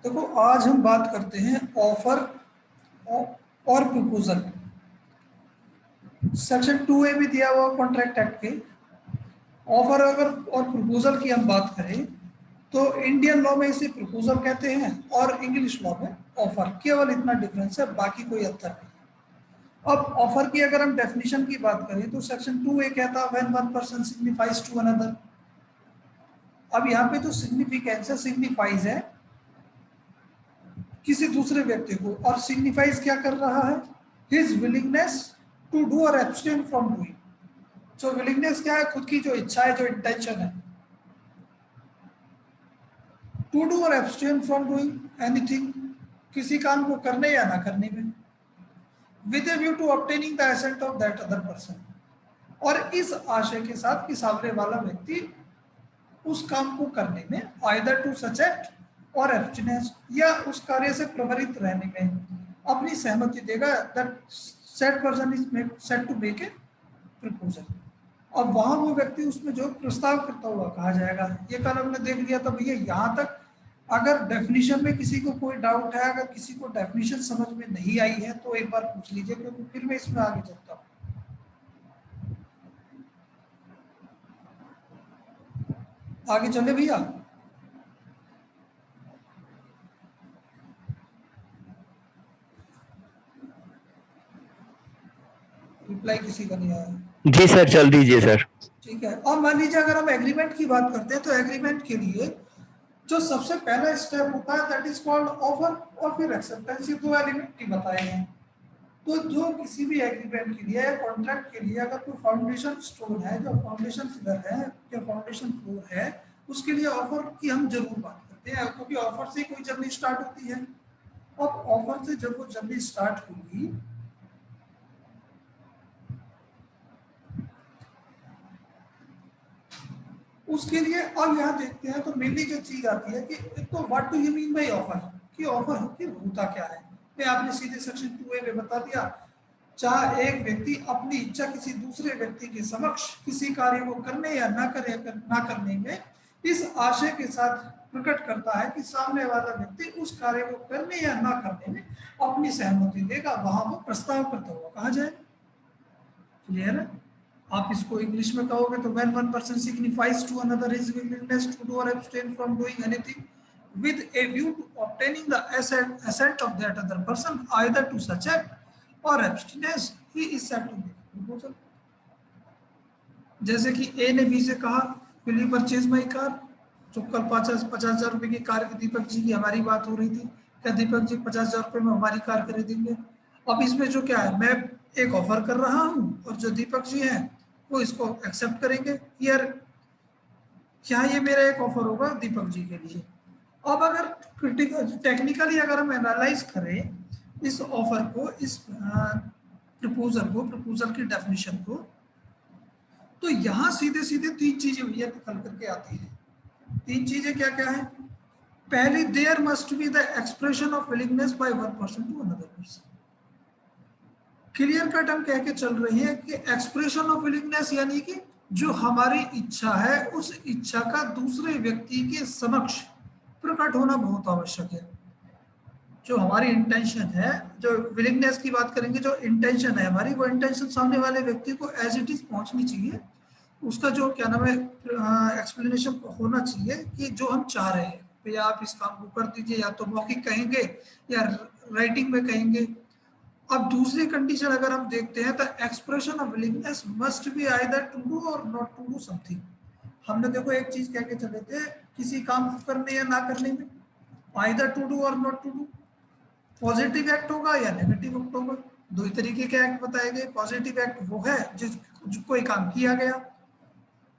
देखो आज हम बात करते हैं ऑफर और प्रपोजल। सेक्शन 2A भी दिया हुआ कॉन्ट्रैक्ट एक्ट के। ऑफर अगर और प्रपोजल की हम बात करें तो इंडियन लॉ में इसे प्रपोजल कहते हैं और इंग्लिश लॉ में ऑफर। केवल इतना डिफरेंस है, बाकी कोई अंतर नहीं। अब ऑफर की अगर हम डेफिनेशन की बात करें तो सेक्शन 2A कहता है when one person signifies to another. अब यहाँ पे जो सिग्निफिकेंस है, सिग्निफाइज है किसी दूसरे व्यक्ति को, और सिग्निफाइज क्या कर रहा है, हिज विलिंगनेस टू डू और एब्सटेन फ्रॉम डूइंग। जो विलिंगनेस क्या है, खुद की जो इच्छा है, जो इंटेंशन है, टू डू और एब्सटेन फ्रॉम डूइंग एनीथिंग, किसी काम को करने या ना करने में, with a view to obtaining the assent of that other person, और इस आशय के साथ कि सामने वाला व्यक्ति उस काम को करने में आइदर टू सच एक्ट और एब्सटिनेंस, या उस कार्य से प्रवृत्त रहने में अपनी सहमति देगा, that said person is said to make a proposal. अब वहां वो व्यक्ति उसमें जो प्रस्ताव करता हुआ कहा जाएगा। ये कल हमने देख लिया था भैया। यहाँ तक अगर डेफिनेशन में किसी को कोई डाउट है, अगर किसी को डेफिनेशन समझ में नहीं आई है तो एक बार पूछ लीजिए, क्योंकि फिर मैं इसमें आगे चलता हूँ। आगे चले भैया। रिप्लाई किसी का नहीं आया। जी सर, चल दीजिए सर। ठीक है। और मान लीजिए अगर हम एग्रीमेंट की बात करते हैं तो एग्रीमेंट के लिए जो सबसे पहला स्टेप होता है दैट इज कॉल्ड ऑफर, और फिर एक्सेप्टेंस। ये दो एलिमेंट ही बताए हैं। तो जो किसी भी एग्रीमेंट के लिए या कॉन्ट्रैक्ट के लिए अगर कोई फाउंडेशन स्टोन है, जो फाउंडेशन फिगर है, जो फाउंडेशन फ्लोर है, उसके लिए ऑफर की हम जरूर बात करते हैं, क्योंकि ऑफर से कोई जर्नी स्टार्ट होती है। अब ऑफर से जब वो जर्नी स्टार्ट होगी उसके लिए, और यहाँ देखते हैं तो मेनली जो चीज आती है कि एक तो what do you mean by offer, कि ऑफर होता क्या है। मैं आपने सीधे सेक्शन 2A में बता दिया। चाहे एक व्यक्ति अपनी इच्छा किसी दूसरे व्यक्ति के समक्ष किसी कार्य को करने या ना करने में इस आशय के साथ प्रकट करता है कि सामने वाला व्यक्ति उस कार्य को करने या ना करने में अपनी सहमति देगा, वहां वो प्रस्ताव करता हुआ कहा जाए। क्लियर है। आप इसको इंग्लिश में कहोगे तो when one person signifies to another his willingness to do और abstain from doing anything with a view to obtaining the assent of that other person either to such act or abstinence, he is said to make proposal। जैसे कि ए ने B से कहा will you purchase my car, जो कल 50,000 रुपए की car की दीपक जी की हमारी बात हो रही थी, क्या दीपक जी 50,000 रुपए में हमारी कार खरीदेंगे। अब इसमें जो क्या है, मैं एक ऑफर कर रहा हूँ और जो दीपक जी हैं वो इसको एक्सेप्ट करेंगे। यार क्या ये मेरा एक ऑफर होगा दीपक जी के लिए। अब अगर टेक्निकली अगर हम एनालाइज करें इस ऑफर को, इस प्रपोजल की डेफिनेशन को, तो यहां सीधे सीधे तीन चीजें भैया निकल करके आती हैं। तीन चीजें क्या क्या है। पहली, there must be the expression of willingness by one person to another person. Clear cut हम कह के चल रहे हैं कि एक्सप्रेशन ऑफ विलिंगनेस यानी कि जो हमारी इच्छा है उस इच्छा का दूसरे व्यक्ति के समक्ष प्रकट होना बहुत आवश्यक है। जो हमारी इंटेंशन है, जो विलिंगनेस की बात करेंगे, जो इंटेंशन है हमारी, वो इंटेंशन सामने वाले व्यक्ति को एज इट इज पहुंचनी चाहिए। उसका जो क्या नाम है एक्सप्लेनेशन होना चाहिए कि जो हम चाह रहे हैं भैया आप इस काम को कर दीजिए, या तो मौखिक कहेंगे या राइटिंग में कहेंगे। अब दूसरी कंडीशन अगर हम देखते हैं तो expression of willingness must be either to do और नॉट टू डू समथिंग। हमने देखो एक चीज कह के चले थे, किसी काम को करने या ना करने में आइदर टू डू और not to do. Positive act होगा या नेगेटिव एक्ट होगा। दो ही तरीके के एक्ट बताए गए। पॉजिटिव एक्ट वो है जिस कोई काम किया गया,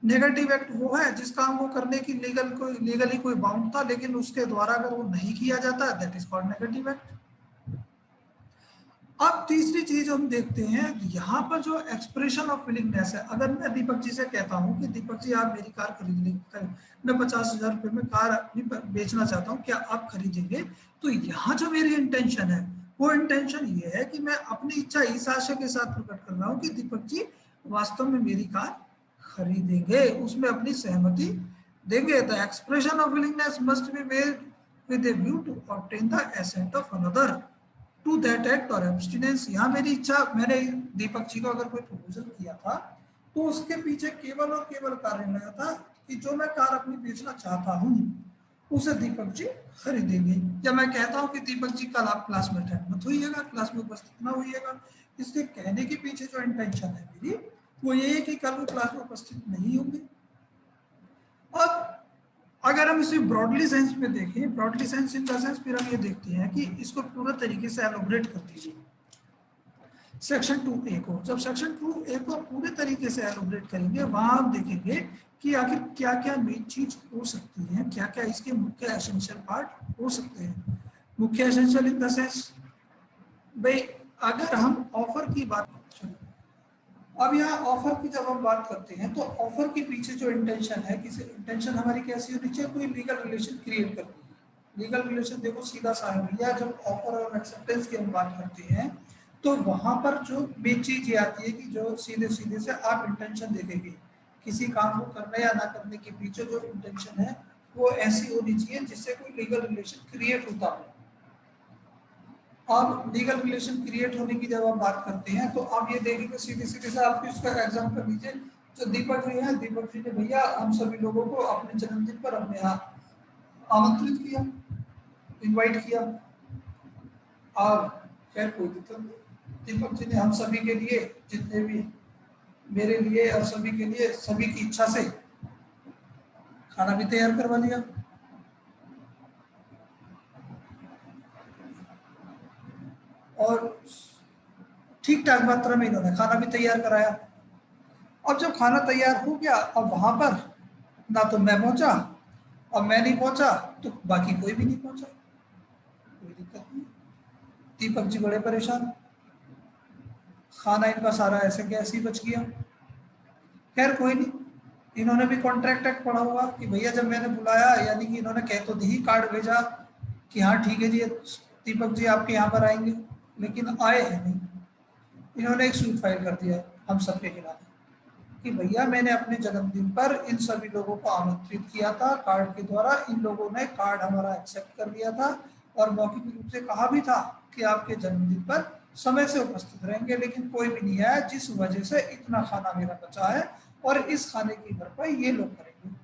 नेगेटिव एक्ट वो है जिस काम को करने की लीगली कोई बाउंड था, लेकिन उसके द्वारा अगर वो नहीं किया जाता, that is called negative act. अब तीसरी चीज हम देखते हैं, यहाँ पर जो एक्सप्रेशन ऑफ विलिंगनेस है। अगर मैं दीपक जी से कहता हूँ कि दीपक जी आप मेरी कार खरीदेंगे, मैं 50,000 रुपए में कार अपनी बेचना चाहता हूँ, क्या आप खरीदेंगे। तो यहाँ जो मेरी इंटेंशन है वो इंटेंशन ये है कि मैं अपनी इच्छा इस आशय के साथ प्रकट कर रहा हूँ कि दीपक जी वास्तव में मेरी कार खरीदेंगे, उसमें अपनी सहमति देंगे। The expression of willingness must be made with a view to obtain the assent of another to that act or abstinence। यहाँ मेरी इच्छा, मैंने दीपक जी को अगर कोई प्रपोजल किया था तो उसके पीछे केवल और केवल कारण लगा था कि जो मैं कार अपनी बेचना चाहता हूँ उसे दीपक जी खरीदेंगे। या मैं कहता हूँ कि दीपक जी कल आप क्लास में अटेंड मत होइएगा, क्लास में उपस्थित ना होइएगा, इसके कहने के पीछे जो इंटेंशन है मेरी वो ये है कि कल वो क्लास में उपस्थित नहीं होंगे। अब अगर हम इसे ब्रॉडली सेंस में देखें, broadly sense in the sense, फिर हम ये देखते हैं कि इसको पूरा तरीके से एलोबरेट कर दीजिए सेक्शन 2A को। जब सेक्शन 2A को पूरे तरीके से एलोबरेट करेंगे वहां हम देखेंगे कि आखिर क्या क्या मेन चीज हो सकती है, क्या क्या इसके मुख्य एसेंशियल पार्ट हो सकते हैं। मुख्य एसेंशियल इन द सेंस, भाई अगर हम ऑफर की बात, अब यहाँ ऑफर की जब हम बात करते हैं तो ऑफर के पीछे जो इंटेंशन है, किसी इंटेंशन हमारी कैसी होनी चाहिए, कोई लीगल रिलेशन क्रिएट करनी है। लीगल रिलेशन देखो सीधा सा है भैया, जब ऑफर और एक्सेप्टेंस की हम बात करते हैं तो वहां पर जो मेन चीज ये आती है कि जो सीधे सीधे से आप इंटेंशन देखेंगे, किसी काम को करने या ना करने के पीछे जो इंटेंशन है वो ऐसी होनी चाहिए जिससे कोई लीगल रिलेशन क्रिएट होता हो। अब लीगल रिलेशन क्रिएट होने की जब हम बात करते हैं तो आप ये देखेंगे सीधे सीधे से, आप इसका एग्जांपल लीजिए, जो दीपक जी है, दीपक जी ने भैया हम सभी लोगों को अपने जन्मदिन पर अपने यहाँ आमंत्रित किया, इनवाइट किया। और खैर कोई दिक्कत नहीं, दीपक जी ने हम सभी के लिए, जितने भी मेरे लिए और सभी के लिए, सभी की इच्छा से खाना भी तैयार करवा लिया। और ठीक ठाक मात्रा में इन्होंने खाना भी तैयार कराया। अब जब खाना तैयार हो गया, अब वहां पर ना तो मैं पहुंचा, अब मैं नहीं पहुंचा तो बाकी कोई भी नहीं पहुंचा, कोई दिक्कत नहीं। दीपक जी बड़े परेशान, खाना इनका सारा ऐसे कैसे ही बच गया। खैर कोई नहीं, इन्होंने भी कॉन्ट्रैक्ट एक्ट पढ़ा हुआ कि भैया जब मैंने बुलाया, यानी कि इन्होंने कह तो दी, कार्ड भेजा कि हाँ ठीक है जी दीपक जी आपके यहाँ पर आएंगे, लेकिन आए हैं नहीं। इन्होंने एक सूट फाइल कर दिया हम सबके खिलाफ कि भैया मैंने अपने जन्मदिन पर इन सभी लोगों को आमंत्रित किया था कार्ड के द्वारा, इन लोगों ने कार्ड हमारा एक्सेप्ट कर लिया था और मौखिक रूप से कहा भी था कि आपके जन्मदिन पर समय से उपस्थित रहेंगे, लेकिन कोई भी नहीं आया, जिस वजह से इतना खाना मेरा बचा है और इस खाने की भरपाई ये लोग करेंगे।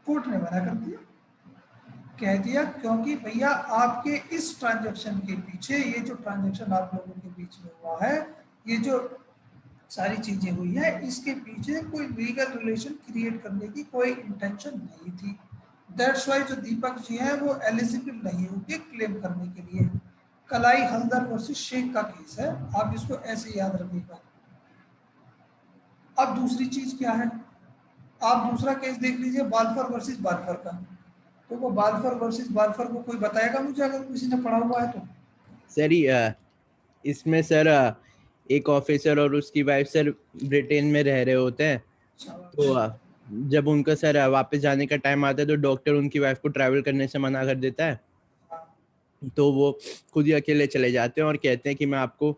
कोर्ट ने मना कर दिया, कह दिया क्योंकि भैया आपके इस ट्रांजैक्शन के पीछे, ये जो ट्रांजैक्शन आप लोगों के बीच में हुआ है, ये जो सारी चीजें हुई है, इसके पीछे कोई लीगल रिलेशन क्रिएट करने की कोई इंटेंशन नहीं थी। दैट्स वाई जो दीपक जी हैं वो एलिजिबल नहीं होंगे क्लेम करने के लिए। कलाई हल्दर वर्सेस शेख का केस है, आप इसको ऐसे याद रखिएगा। अब दूसरी चीज क्या है, आप दूसरा केस देख लीजिए, बालफर वर्सेस बालफर का। तो वो बालफर वर्सेस बालफर को कोई बताएगा मुझे, अगर किसी ने पढ़ा हुआ है तो। सर इसमें सर एक ऑफिसर और उसकी वाइफ सर ब्रिटेन में रह रहे होते हैं, तो जब उनका सर वापस जाने का टाइम आता है तो डॉक्टर उनकी वाइफ को ट्रैवल करने से मना कर देता है, तो वो खुद ही अकेले चले जाते हैं और कहते हैं कि मैं आपको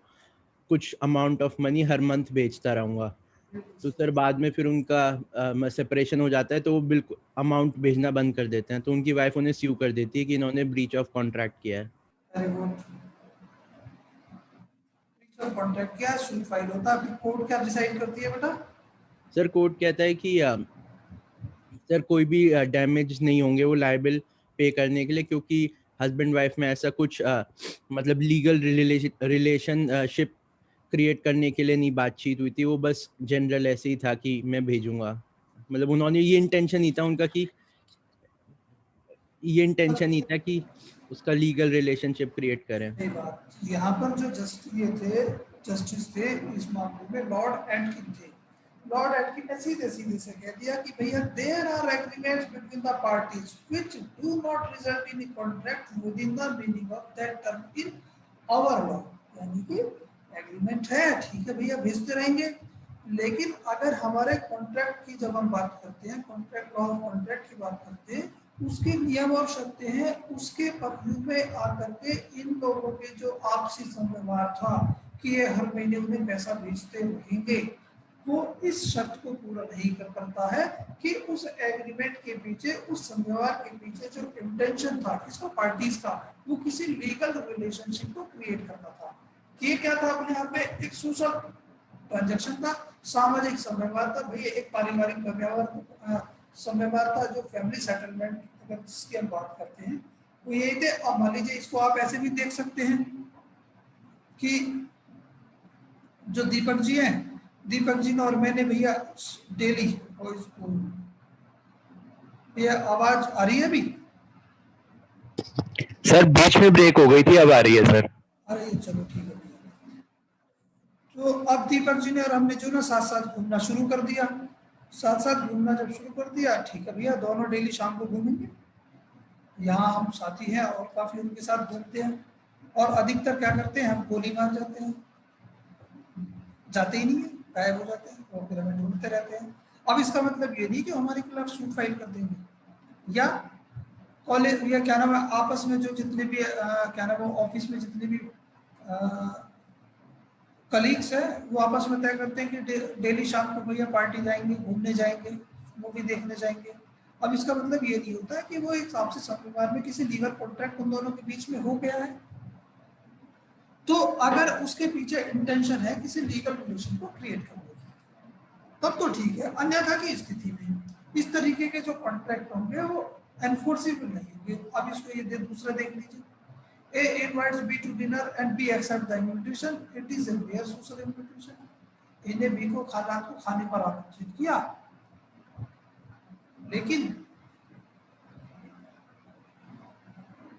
कुछ amount of money her month भेजता रहूँगा। तो सर बाद में फिर उनका सेपरेशन हो जाता है, तो वो बिल्कुल अमाउंट भेजना बंद कर देते हैं, तो उनकी वाइफ उन्हें स्यू कर देती है कि इन्होंने ब्रीच ऑफ कॉन्ट्रैक्ट किया है। कॉन्ट्रैक्ट किया, सूट फाइल होता है, फिर कोर्ट क्या डिसाइड करती है बेटा? सर कोर्ट कहता है कि सर कोई भी डैमेज नहीं होंगे वो लायबल पे करने के लिए, क्योंकि हस्बैंड वाइफ में ऐसा कुछ मतलब लीगल रिलेशनशिप क्रिएट करने के लिए नहीं बातचीत हुई थी, वो बस जनरल ऐसे ही था कि मैं भेजूंगा, मतलब उन्होंने ये इंटेंशन नहीं था उनका कि ये इंटेंशन नहीं था कि उसका लीगल रिलेशनशिप क्रिएट करें। सही बात, यहाँ पर जो जस्टिस थे इस मामले में लॉर्ड एटकिन थे। लॉर्ड एटकिन ने सीधे सीधे से कह दिया कि भैया there are agreements between the parties which do not result in a contract within the meaning of that term in our law. यानी कि एग्रीमेंट है, ठीक है भैया भेजते रहेंगे, लेकिन अगर हमारे कॉन्ट्रैक्ट की जब हम बात करते हैं, कॉन्ट्रैक्ट लॉ ऑफ कॉन्ट्रैक्ट की बात करते हैं, उसके नियम और शर्तें हैं, उसके पहलू में आकर के इन लोगों के जो आपसी संव्यवहार था कि ये हर महीने उन्हें पैसा भेजते रहेंगे, वो इस शर्त को पूरा नहीं कर पाता है कि उस एग्रीमेंट के पीछे, उस समझौता के पीछे जो इंटेंशन था किसको, पार्टीज का, वो किसी लीगल रिलेशनशिप को क्रिएट करना था। ये क्या था अपने आप में, एक सोशल ट्रांजैक्शन था, सामाजिक समझौता था, भैया एक पारिवारिक समझौता था, जो फैमिली सेटलमेंट अगर जिसकी हम बात करते हैं वो यही थे। अब मान लीजिए इसको आप ऐसे भी देख सकते हैं कि जो दीपक जी हैं, दीपक जी ने और मैंने भैया डेली, और इसको ये आवाज आ रही है अभी? सर बीच में ब्रेक हो गई थी, अब आ रही है सर। अरे चलो ठीक है भैया। तो अब दीपक जी ने और हमने जो ना साथ साथ घूमना शुरू कर दिया, साथ साथ घूमना जब शुरू कर दिया, ठीक है भैया, दोनों डेली शाम को घूमेंगे। यहाँ हम साथी हैं और काफी उनके साथ घूमते हैं, और अधिकतर क्या करते हैं, हम गोली मार जाते हैं, जाते ही नहीं है, गायब हो जाते हैं, और फिर हमें ढूंढते रहते हैं। अब इसका मतलब ये नहीं कि हमारे खिलाफ सूट फाइल कर देंगे, या कॉलेज या क्या नाम है आपस में जो जितने भी क्या नाम है ऑफिस में जितने भी कलीग्स है वो आपस में तय करते हैं कि डेली शाम को भैया पार्टी जाएंगे, घूमने जाएंगे, मूवी देखने जाएंगे। अब इसका मतलब ये नहीं होता है कि वो एक आपसी परिवार में किसी लीगल कॉन्ट्रैक्ट उन दोनों के बीच में हो गया है। तो अगर उसके पीछे इंटेंशन है किसी लीगल रिलेशन को क्रिएट करने की, तब तो ठीक है। अन्यथा की स्थिति में इस तरीके के जो कॉन्ट्रैक्ट होंगे वो एनफोर्सेबल नहीं होंगे। अब इसको ये दूसरा देख लीजिए, A invites B to dinner and B accepts the invitation. It is a mere social invitation. A ने B को रात को खाने पर आमंत्रित किया, लेकिन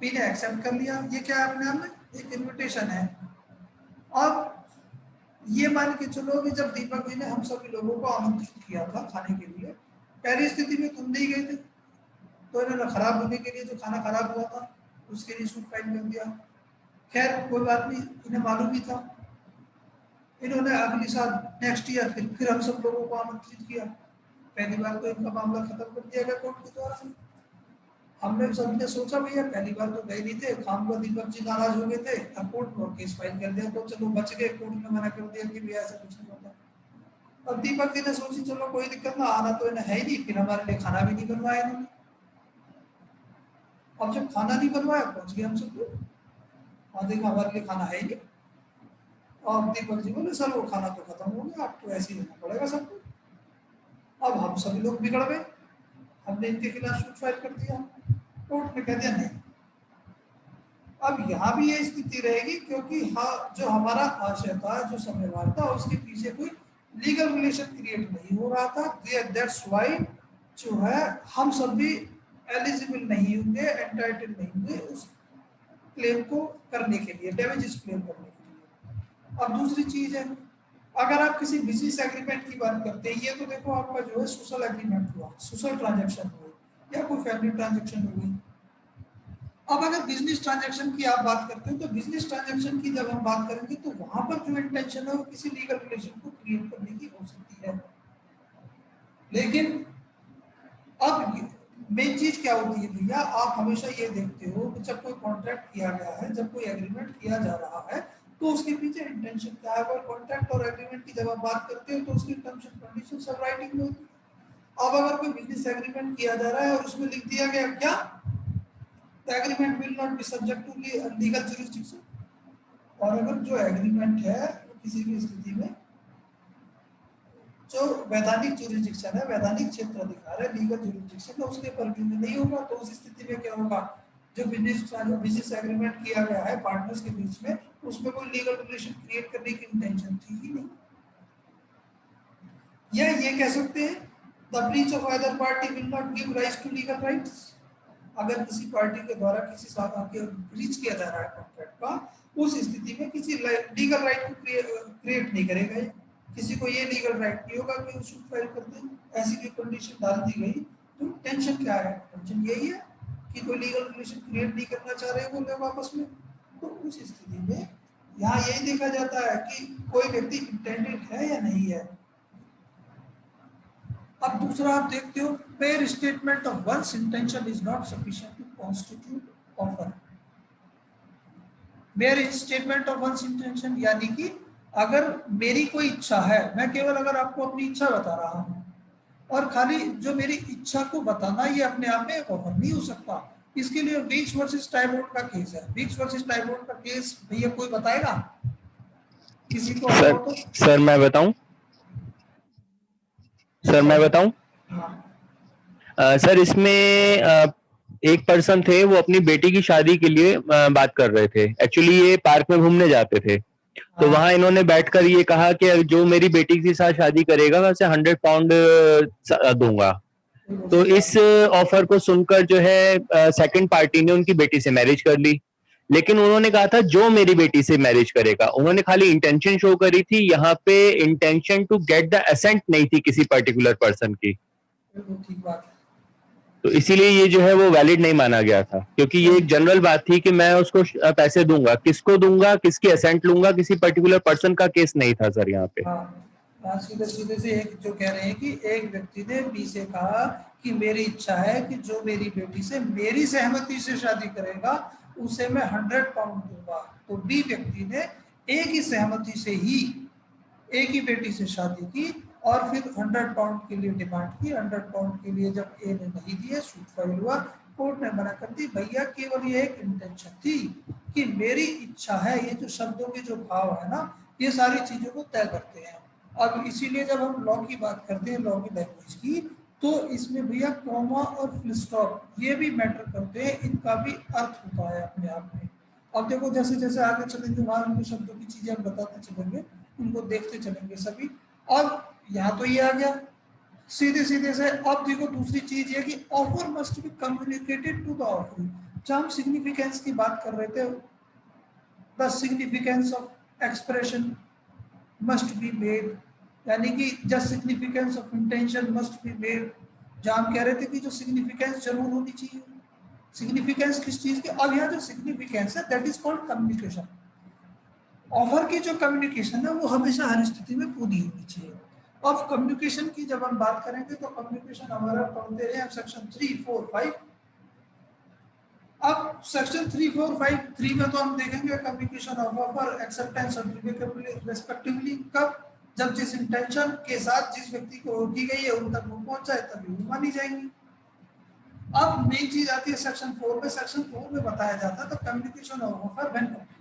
B ने एक्सेप्ट कर लिया। ये क्या है, अपने आप में एक इनविटेशन है। अब ये मान के चलो कि जब दीपक जी ने हम सभी लोगों को आमंत्रित किया था खाने के लिए, पहली स्थिति में तुम नहीं गए थे, तो इन्होंने खराब होने के लिए जो खाना खराब हुआ था उसके लिए सूट फाइल कर दिया। खैर कोई बात नहीं, इन्हें मालूम ही था। इन्होंने अगली साल नेक्स्ट ईयर फिर हम सब लोगों को आमंत्रित किया। पहली बार तो इनका मामला खत्म कर दिया गया कोर्ट के द्वारा। हमने सबने सोचा भैया पहली बार तो गए नहीं थे, खाम को दीपक जी नाराज हो गए थे, कोर्ट में केस फाइल कर दिया, तो चलो बच गए, कोर्ट ने मना कर दिया कि भैया ऐसा कुछ नहीं होता। अब दीपक जी ने सोची चलो कोई दिक्कत ना, आना तो इन्हें है ही नहीं, फिर हमारे लिए खाना भी नहीं बनवाया इन्होंने। अब जब खाना नहीं बनवाया पहुंच गए हम सब लोग, और देखा हमारे लिए खाना है ही नहीं। और दीपक जी बोले सर वो खाना तो खत्म हो गया, आपको ऐसे ही लेना पड़ेगा सबको। अब हम सभी लोग बिगड़ गए, हमने इनके खिलाफ सूट फाइल कर दिया, कोर्ट ने कह दिया नहीं। अब यहाँ भी ये स्थिति रहेगी, क्योंकि हाँ जो हमारा आशय था, जो समझदार था, उसके पीछे कोई लीगल रिलेशन क्रिएट नहीं हो रहा था। दैट्स व्हाई जो है हम सब भी एलिजिबल नहीं होंगे, एंटाइटल नहीं होंगे उस क्लेम को करने के लिए, डैमेजेस क्लेम करने के लिए। अब दूसरी चीज है, अगर आप किसी बिजनेस एग्रीमेंट की बात करते हैं, ये तो देखो आपका जो है सोशल एग्रीमेंट हुआ, सोशल ट्रांजैक्शन हुआ, या कोई फैमिली ट्रांजैक्शन हो गई। अब अगर बिजनेस ट्रांजैक्शन की आप बात करते हैं, तो बिजनेस ट्रांजैक्शन की जब हम बात करेंगे तो वहां पर जो इंटेंशन है वो किसी लीगल रिलेशन को क्रिएट करने की हो सकती है। लेकिन अब मेन चीज क्या होती है भैया, आप हमेशा ये देखते हो कि जब कोई कॉन्ट्रैक्ट किया गया है, जब कोई एग्रीमेंट किया जा रहा है, तो उसके पीछे इंटेंशन क्या है। अगर कॉन्ट्रैक्ट और एग्रीमेंट की जब आप बात करते हो तो उसकी टर्म्स एंड कंडीशन सब राइटिंग में होती है। अब अगर कोई बिजनेस एग्रीमेंट किया जा रहा है और उसमें लिख दिया गया क्या, the agreement will not be subject to legal jurisdiction, और अगर जो एग्रीमेंट है वो किसी भी स्थिति में जो वैधानिक जुरिस्डिक्शन है, वैधानिक क्षेत्र अधिकार है, लीगल जुरिस्डिक्शन है, उसके परव्यू में नहीं होगा, तो उस स्थिति में क्या होगा, जो बिजनेस एग्रीमेंट किया गया है पार्टनर्स के बीच में, उसमें कोई लीगल रिलेशन क्रिएट करने की इंटेंशन थी ही नहीं। या ये कह सकते हैं the breach of other party will not give rise to legal rights. अगर किसी पार्टी के द्वारा किसी साथ के ब्रीच किया जा रहा है कॉन्ट्रैक्ट का, उस स्थिति में किसी लीगल राइट को क्रिएट नहीं करेगा, किसी को ये लीगल राइट नहीं होगा कि सूट फाइल कर दें, ऐसी भी कंडीशन डाल दी गई। तो टेंशन क्या है, टेंशन यही है कि कोई लीगल रिलेशन क्रिएट नहीं करना चाह रहे वो लोग आपस में। तो उस स्थिति में यहाँ यही देखा जाता है कि कोई व्यक्ति इंटेंडेड है या नहीं है। अब दूसरा आप देखते हो, bare statement of one's intention is not sufficient to constitute offer। bare statement of one's intention यानी कि अगर मेरी कोई इच्छा है, मैं केवल अगर आपको अपनी इच्छा बता रहा हूँ, और खाली जो मेरी इच्छा को बताना ये अपने आप में एक ऑफर नहीं हो सकता। इसके लिए वीक्स वर्सेस टाइबोर्ड का केस है। वीक्स वर्सेस टाइबोर्ड का केस भैया कोई बताएगा, किसी को सर हो तो? सर मैं बताऊं सर मैं बताऊं हाँ सर इसमें एक पर्सन थे, वो अपनी बेटी की शादी के लिए बात कर रहे थे। एक्चुअली ये पार्क में घूमने जाते थे, तो हाँ वहां इन्होंने बैठकर ये कहा कि जो मेरी बेटी के साथ शादी करेगा मैं उसे 100 पाउंड दूंगा। तो इस ऑफर को सुनकर जो है सेकंड पार्टी ने उनकी बेटी से मैरिज कर ली, लेकिन उन्होंने कहा था जो मेरी बेटी से मैरिज करेगा। उन्होंने खाली इंटेंशन शो करी थी, यहाँ पे intention to get the assent नहीं थी किसी पर्टिकुलर पर्सन की। ठीक बात है। तो इसीलिए ये जो है वो वैलिड नहीं माना गया था, क्योंकि ये एक जनरल बात थी कि मैं उसको पैसे दूंगा, किसको दूंगा, किसकी असेंट लूंगा, किसी पर्टिकुलर पर्सन का केस नहीं था सर यहाँ पे। हाँ, सीधे सीधे से एक जो कह रहे हैं कि एक व्यक्ति ने बी से कहा कि मेरी इच्छा है कि जो मेरी बेटी से मेरी सहमति से शादी करेगा उसे मैं 100 पाउंड दूंगा। तो बी व्यक्ति ने ए की सहमति से ही ए की बेटी से शादी की और फिर 100 पाउंड के लिए डिमांड की। 100 पाउंड के लिए जब ए ने नहीं दिए, सूट फाइल हुआ, कोर्ट ने मना कर दी। भैया केवल ये एक इंटेंशन थी कि मेरी इच्छा है। ये जो शब्दों के जो भाव है ना, ये सारी चीजों को तय करते हैं। अब इसीलिए जब हम लॉ की बात करते हैं, लॉ की लैंग्वेज की, तो इसमें भैया कॉमा और फुल स्टॉप ये भी मैटर करते हैं, इनका भी अर्थ होता है अपने आप में। अब देखो जैसे जैसे आगे चलेंगे वहां उनके शब्दों की चीजें हम बताते चलेंगे, उनको देखते चलेंगे सभी। अब यहाँ तो ये आ गया सीधे सीधे से। अब देखो दूसरी चीज ये कि offer must be communicated to the offer. जब हम सिग्निफिकेंस की बात कर रहे थे, the significance of expression must be made, यानी कि just significance of intention must be made. जहाँ हम कह रहे थे कि जो सिग्निफिकेंस जरूर होनी चाहिए। सिग्निफिकेंस किस चीज की? अब यहाँ जो सिग्निफिकेंस है that is called communication. Offer की जो कम्युनिकेशन है वो हमेशा हर स्थिति में पूरी होनी चाहिए। अब कम्युनिकेशन की जब हम बात करेंगे तो कम्युनिकेशन हमारा पढ़ते हैं सेक्शन 3, 4, 5। अब सेक्शन 3, 4, 5, 3 में तो हम देखेंगे कम्युनिकेशन ऑफ ऑफर, एक्सेप्टेंस और रेस्पेक्टिवली। कब? जब जिस इंटेंशन के साथ जिस व्यक्ति को की गई है उन तक वो पहुंच जाए तभी वो मानी जाएंगी। अब मेन चीज आती है सेक्शन 4 में। सेक्शन 4 में बताया जाता है the communication of offer when complete.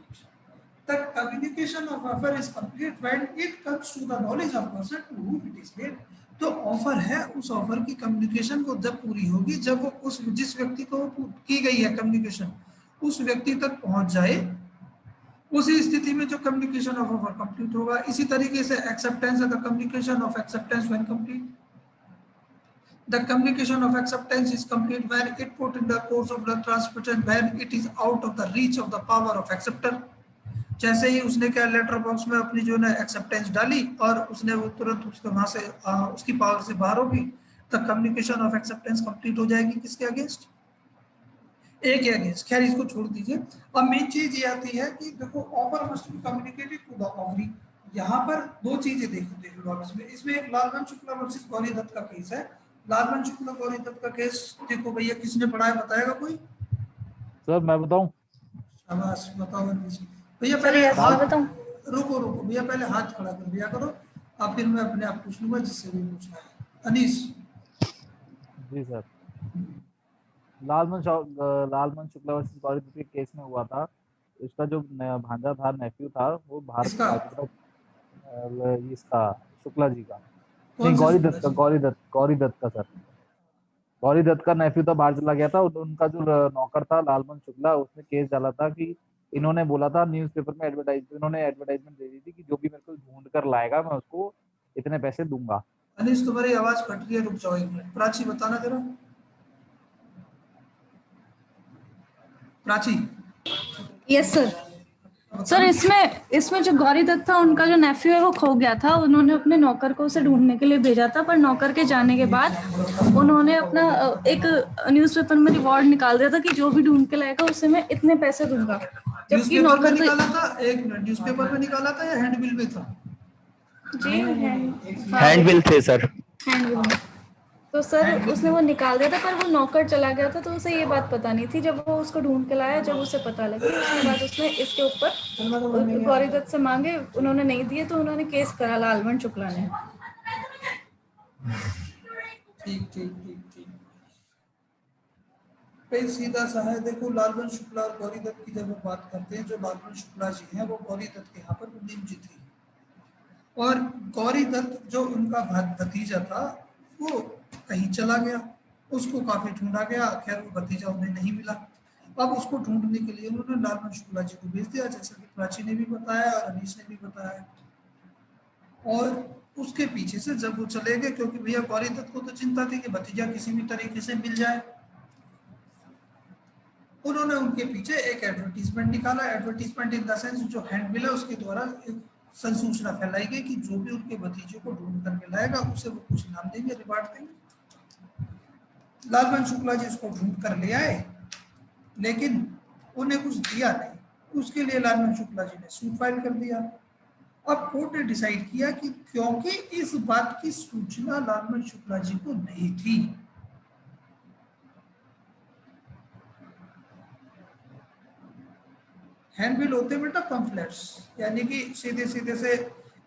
The communication of offer is complete when it comes to the knowledge of person to whom it is made. तो ऑफर है, उस ऑफर की कम्युनिकेशन को जब पूरी होगी, जब वो उस जिस व्यक्ति को की गई है कम्युनिकेशन उस व्यक्ति तक पहुंच जाए, उसी स्थिति में जो कम्युनिकेशन ऑफ ऑफर कंप्लीट होगा। इसी तरीके से एक्सेप्टेंस है the communication of acceptance when complete. The communication of acceptance is complete when it put in the course of the transmission, when it is out of the reach of the power of acceptor। जैसे ही उसने क्या letter box में अपनी जो है acceptance डाली और उसने वो तुरंत उसके वहां से उसकी पावर से बाहर होगी, तो कम्युनिकेशन ऑफ एक्सेप्टेंस कंप्लीट हो जाएगी। किसके अगेंस्ट? ए के अगेंस्ट। खैर इसको छोड़ दीजिए। अब मेन चीज ये आती है कि देखो offer must be communicated to the offeree. यहाँ पर दो चीजें देख लो आप इसमें एक लालमन शुक्ला वर्सेस गौरी दत्त का केस है। लालमन शुक्ला गौरी दत्त का केस देखो भैया, किसने पढ़ा है बताएगा कोई? सर मैं बताऊं? शाबाश, बताओ भैया। पहले हाथ रुको भैया, पहले हाथ खड़ा कर दिया करो, अब फिर मैं अपने आप पूछ लूंगा जिससे भी पूछना है। अनीस जी सर। लालमन शुक्ला वर्सेस गौरी दत्त के केस में हुआ था, इसका जो भांजा था, नेफ्यू था, वो बाहर इसका शुक्ला जी का नहीं, गौरी दत्त का सर। गौरी दत्त का नेफ्यू था, बाहर चला गया था। उनका जो नौकर था लालमन शुक्ला, उसने केस डाला था कि इन्होंने बोला था न्यूज़पेपर में एडवर्टाइजमेंट दे दी थी कि जो भी मेरे को ढूंढ कर लाएगा मैं उसको इतने पैसे दूंगा। अनीस तुम्हारी आवाज कट रही है, रुक जाओ एक मिनट। प्राची बताना जरा। प्राची। Yes sir. सर इसमें जो गौरी दत्त था, उनका जो नेफ्यू है वो खो गया था। उन्होंने अपने नौकर को उसे ढूंढने के लिए भेजा था, पर नौकर के जाने के बाद उन्होंने अपना एक न्यूज़पेपर में रिवॉर्ड निकाल दिया था कि जो भी ढूंढ के लाएगा उसे मैं इतने पैसे दूंगा। जबकि नौकर निकाला था, एक मिनट, न्यूज़पेपर में निकाला था या हैंडबिल में था? जी हैंडबिल थे सर। हैंडबिल। तो सर उसने वो निकाल दिया था, पर वो नौकर चला गया था, तो उसे ये बात पता नहीं थी। जब वो उसको ढूंढ के लाया, जब उसे पता लगी, उसके बाद उसने इसके ऊपर गौरी दत्त से मांगे, उन्होंने नहीं दिए, तो उन्होंने केस करा लालमन शुक्ला ने। ठीक ठीक ठीक ठीक। भाई सीधा सा है, देखो लालबन शुक्ला और गौरी दत्त की जब हम बात करते हैं, जो लालबन शुक्ला जी हैं वो गौरी दत्त के यहाँ पर मुनीम जी थे, और गौरी दत्त जो उनका भतीजा था वो कहीं चला गया, उसको काफी ढूंढा गया, खैर वो भतीजा उन्हें नहीं मिला। अब उसको ढूंढने के लिए उन्होंने लालबन शुक्ला जी को भेज दिया, जैसा कि प्राची ने भी बताया और अनीश ने भी बताया। और उसके पीछे से जब वो चले गए, क्योंकि भैया गौरी दत्त को तो चिंता थी कि भतीजा किसी भी तरीके से मिल जाए, उन्होंने उनके पीछे एक एडवर्टीजमेंट निकाला। एडवर्टीजमेंट इन द सेंस जो हैंडबिल है उसके द्वारा एक संसूचना फैलाई गई कि जो भी उनके भतीजे को ढूंढ करके लाएगा उसे वो कुछ इनाम देंगे, रिवार्ड देंगे। लालबन शुक्ला जी उसको ढूंढ कर ले आए, लेकिन उन्हें कुछ दिया नहीं। उसके लिए लालबन शुक्ला जी ने सूट फाइल कर दिया। अब कोर्ट ने डिसाइड किया कि क्योंकि इस बात की सूचना लालबन शुक्ला जी को नहीं थी, हैंडबिल होते हैं बेटा पंफलेट्स, यानी कि सीधे सीधे से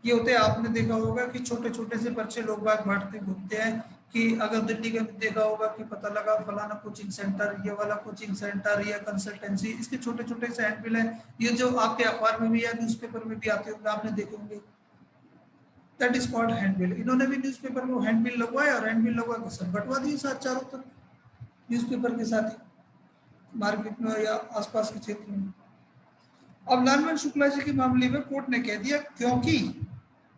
ये होते हैं। आपने देखा होगा कि छोटे छोटे से पर्चे लोग बाग बांटते घूमते हैं कि अगर दिल्ली का देखा होगा कि पता लगा फलाना कोचिंग सेंटर, ये वाला कोचिंग सेंटर या कंसल्टेंसी, इसके छोटे छोटे से हैंडबिल है। ये जो आपके अखबार में भी या न्यूज़पेपर में भी आते होंगे, आपने देखे होंगे, दैट इज कॉल्ड हैंडबिल। इन्होंने भी न्यूज़पेपर में हैंडबिल लगवाया और हैंडबिल लगवा के सब बंटवा दिए साथ चारों तरफ न्यूज़पेपर के साथ ही मार्केट में या आसपास के क्षेत्र में। अब लालबन शुक्ला जी के मामले में कोर्ट ने कह दिया क्योंकि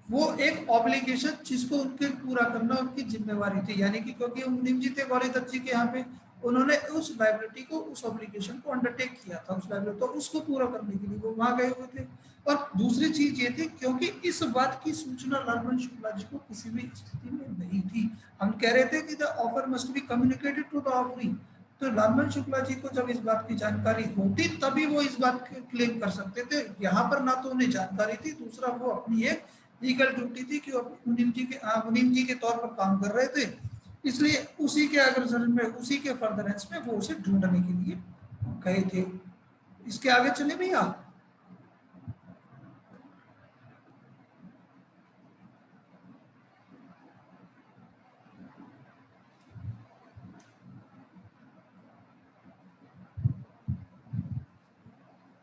वो एक ऑब्लिगेशन जिसको उनके पूरा करना उनकी जिम्मेवारी थी, यानी कि क्योंकि मुनीम जी थे गौरी दत्त जी के यहाँ पे, उन्होंने उस लाइबिलिटी को, उस ऑब्लिगेशन को अंडरटेक किया था, उस लाइबिलिटी तो उसको पूरा करने के लिए वो वहां गए हुए थे। और दूसरी चीज ये थी क्योंकि इस बात की सूचना लालबन शुक्ला जी को किसी भी स्थिति में नहीं थी। हम कह रहे थे कि the offer must be communicated to the offeree, तो लालबन शुक्ला जी को जब इस बात की जानकारी होती तभी वो इस बात की क्लेम कर सकते थे। यहाँ पर ना तो उन्हें जानकारी थी, दूसरा वो अपनी एक लीगल ड्यूटी थी कि वो मुनीम जी के तौर पर काम कर रहे थे, इसलिए उसी के अग्रसर में, उसी के फर्दरेंस में वो उसे ढूंढने के लिए गए थे। इसके आगे चले भैया।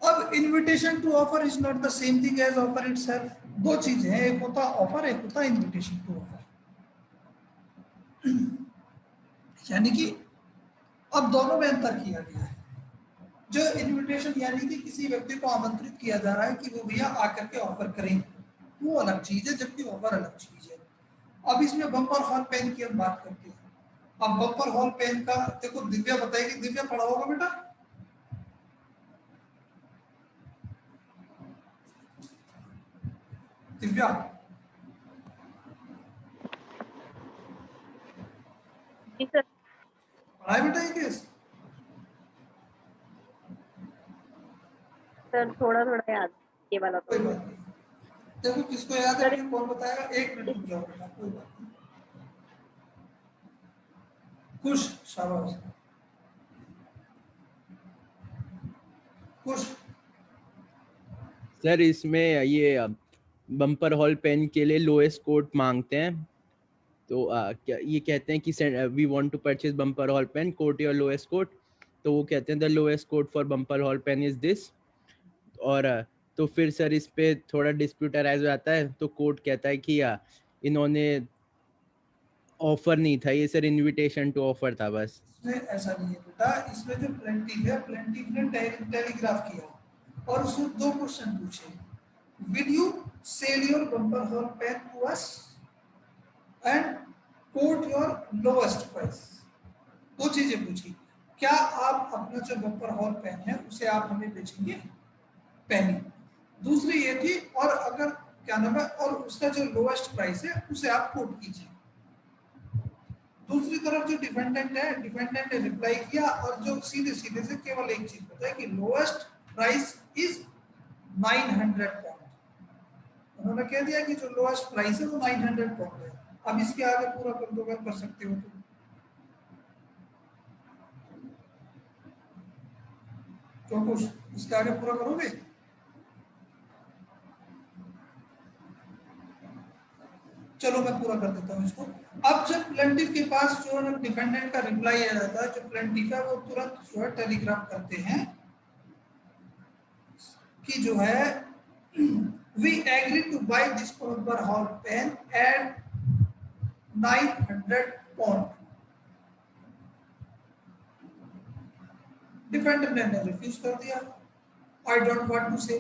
अब invitation to offer is not the same thing as offer itself. दो चीजें हैं, एक होता ऑफर, एक होता इनविटेशन टू ऑफर। यानी कि अब दोनों में अंतर किया गया है। जो इनविटेशन यानी कि किसी व्यक्ति को आमंत्रित किया जा रहा है कि वो भैया आकर के ऑफर करें, वो अलग चीज है, जबकि ऑफर अलग चीज है। अब इसमें बम्पर हॉल पेन की हम बात करते हैं। अब बम्पर हॉल पेन का देखो, दिव्या बताएगी, दिव्या पढ़ा होगा बेटा। दिव्या जी सर। पढ़ा है बेटा ये केस? सर थोड़ा थोड़ा याद ये वाला तो। कोई बात नहीं, देखो किसको याद है फिर कौन बताएगा। एक मिनट रुक जाओ बेटा, कोई बात नहीं। खुश, शाबाश खुश। सर इसमें ये बम्पर हॉल पेन के लिए लोएस्ट कोट मांगते हैं, तो क्या ये कहते हैं कि we want to purchase Bumper Hall Pen, quote your lowest quote, तो वो कहते हैं the lowest quote for Bumper Hall Pen is this. और तो फिर सर इस पे थोड़ा डिस्प्यूट अराइज हो जाता है, तो कोर्ट कहता है कि इन्होंने ऑफर नहीं था, ये सर इनविटेशन टू ऑफर था बस। इसमें ऐसा नहीं है बेटा, इसमें जो प्लेंटिफ है, प्लेंटिफ ने टेलीग्राफ किया और उसने दो क्वेश्चन पूछे, will you sell your Bumper Hall Pen to us and quote your lowest price. दो चीजें पूछी, क्या आप अपना जो बम्पर हॉल पेन है उसे आप हमें बेचेंगे, पहली। दूसरी ये थी, और अगर क्या नाम है, और उसका जो लोएस्ट प्राइस है उसे आप कोट कीजिए। दूसरी तरफ जो डिफेंडेंट है, डिफेंडेंट ने रिप्लाई किया और जो सीधे सीधे से केवल एक चीज बताया कि लोएस्ट प्राइस इज 900 पाउंड। उन्होंने कह दिया कि जो लोएस्ट प्राइस है वो 900 पाउंड है। अब इसके आगे पूरा कर दो, कर सकते हो तो क्योंकि इसके आगे पूरा करोगे। चलो मैं पूरा कर देता हूँ इसको। अब जब प्लेंटिफ के पास जो है डिफेंडेंट का रिप्लाई आ जाता है, जो प्लेंटिफ है वो तुरंत जो है टेलीग्राम करते हैं कि जो है we agree to buy this per hall pen at 900 pound. Defendant ने रिफ्यूज कर दिया, आई डोंट वांट टू से,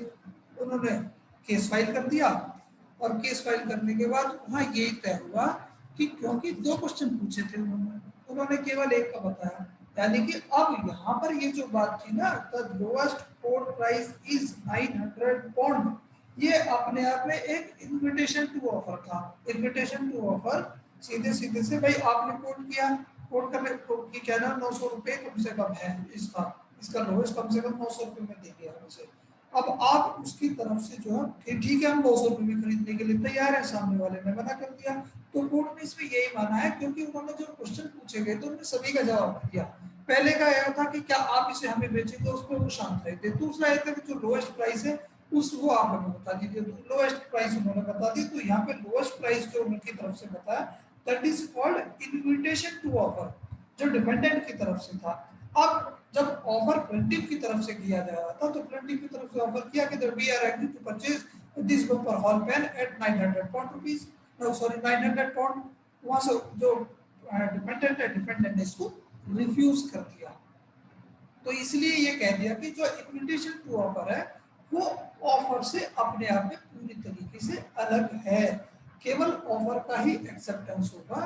उन्होंने केस फाइल कर दिया। और केस फाइल करने के बाद वहां ये तय हुआ कि क्योंकि 2 क्वेश्चन पूछे थे उन्होंने केवल एक का बताया, यानी कि अब यहाँ पर ये जो बात थी ना, the lowest quote price is 900 pound, ये अपने आप में एक इन्विटेशन टू ऑफर था। इन्विटेशन टू ऑफर सीधे सीधे से भाई आपने कोट किया, कोट करने की क्या ना 900 रुपए कम से कम है इसका लोएस्ट कम से कम 900 रुपए में दे दिया हमसे। अब आप उसकी तरफ से जो है ठीक है हम 200 रुपए में खरीदने के लिए तैयार है, सामने वाले ने मना कर दिया, तो कोर्ट ने इसमें यही माना है क्योंकि उन्होंने जो क्वेश्चन पूछे गए तो उन्होंने सभी का जवाब दिया। पहले का यह था कि क्या आप इसे हमें बेचेंगे, उस पर वो शांत रहे थे। दूसरा यह था कि जो लोएस्ट प्राइस है उस वो आप हमें बता दीजिए, तो लोएस्ट प्राइस उन्होंने बता दी। तो यहाँ पे लोएस्ट प्राइस जो उनकी तरफ से बताया that is called invitation to offer, जो डिपेंडेंट की तरफ से था। अब जब ऑफर प्लेंटिफ की तरफ से किया जा रहा था तो प्लेंटिफ की तरफ से ऑफर किया कि we are agree to purchase this Bumper Hall pen at 900 pound rupees, sorry 900 pound. वहां से जो डिपेंडेंट ने इसको रिफ्यूज कर दिया। तो इसलिए ये कह दिया कि जो इन्विटेशन टू ऑफर है वो ऑफर से अपने आप में पूरी तरीके से अलग है, केवल ऑफर का ही एक्सेप्टेंस होगा।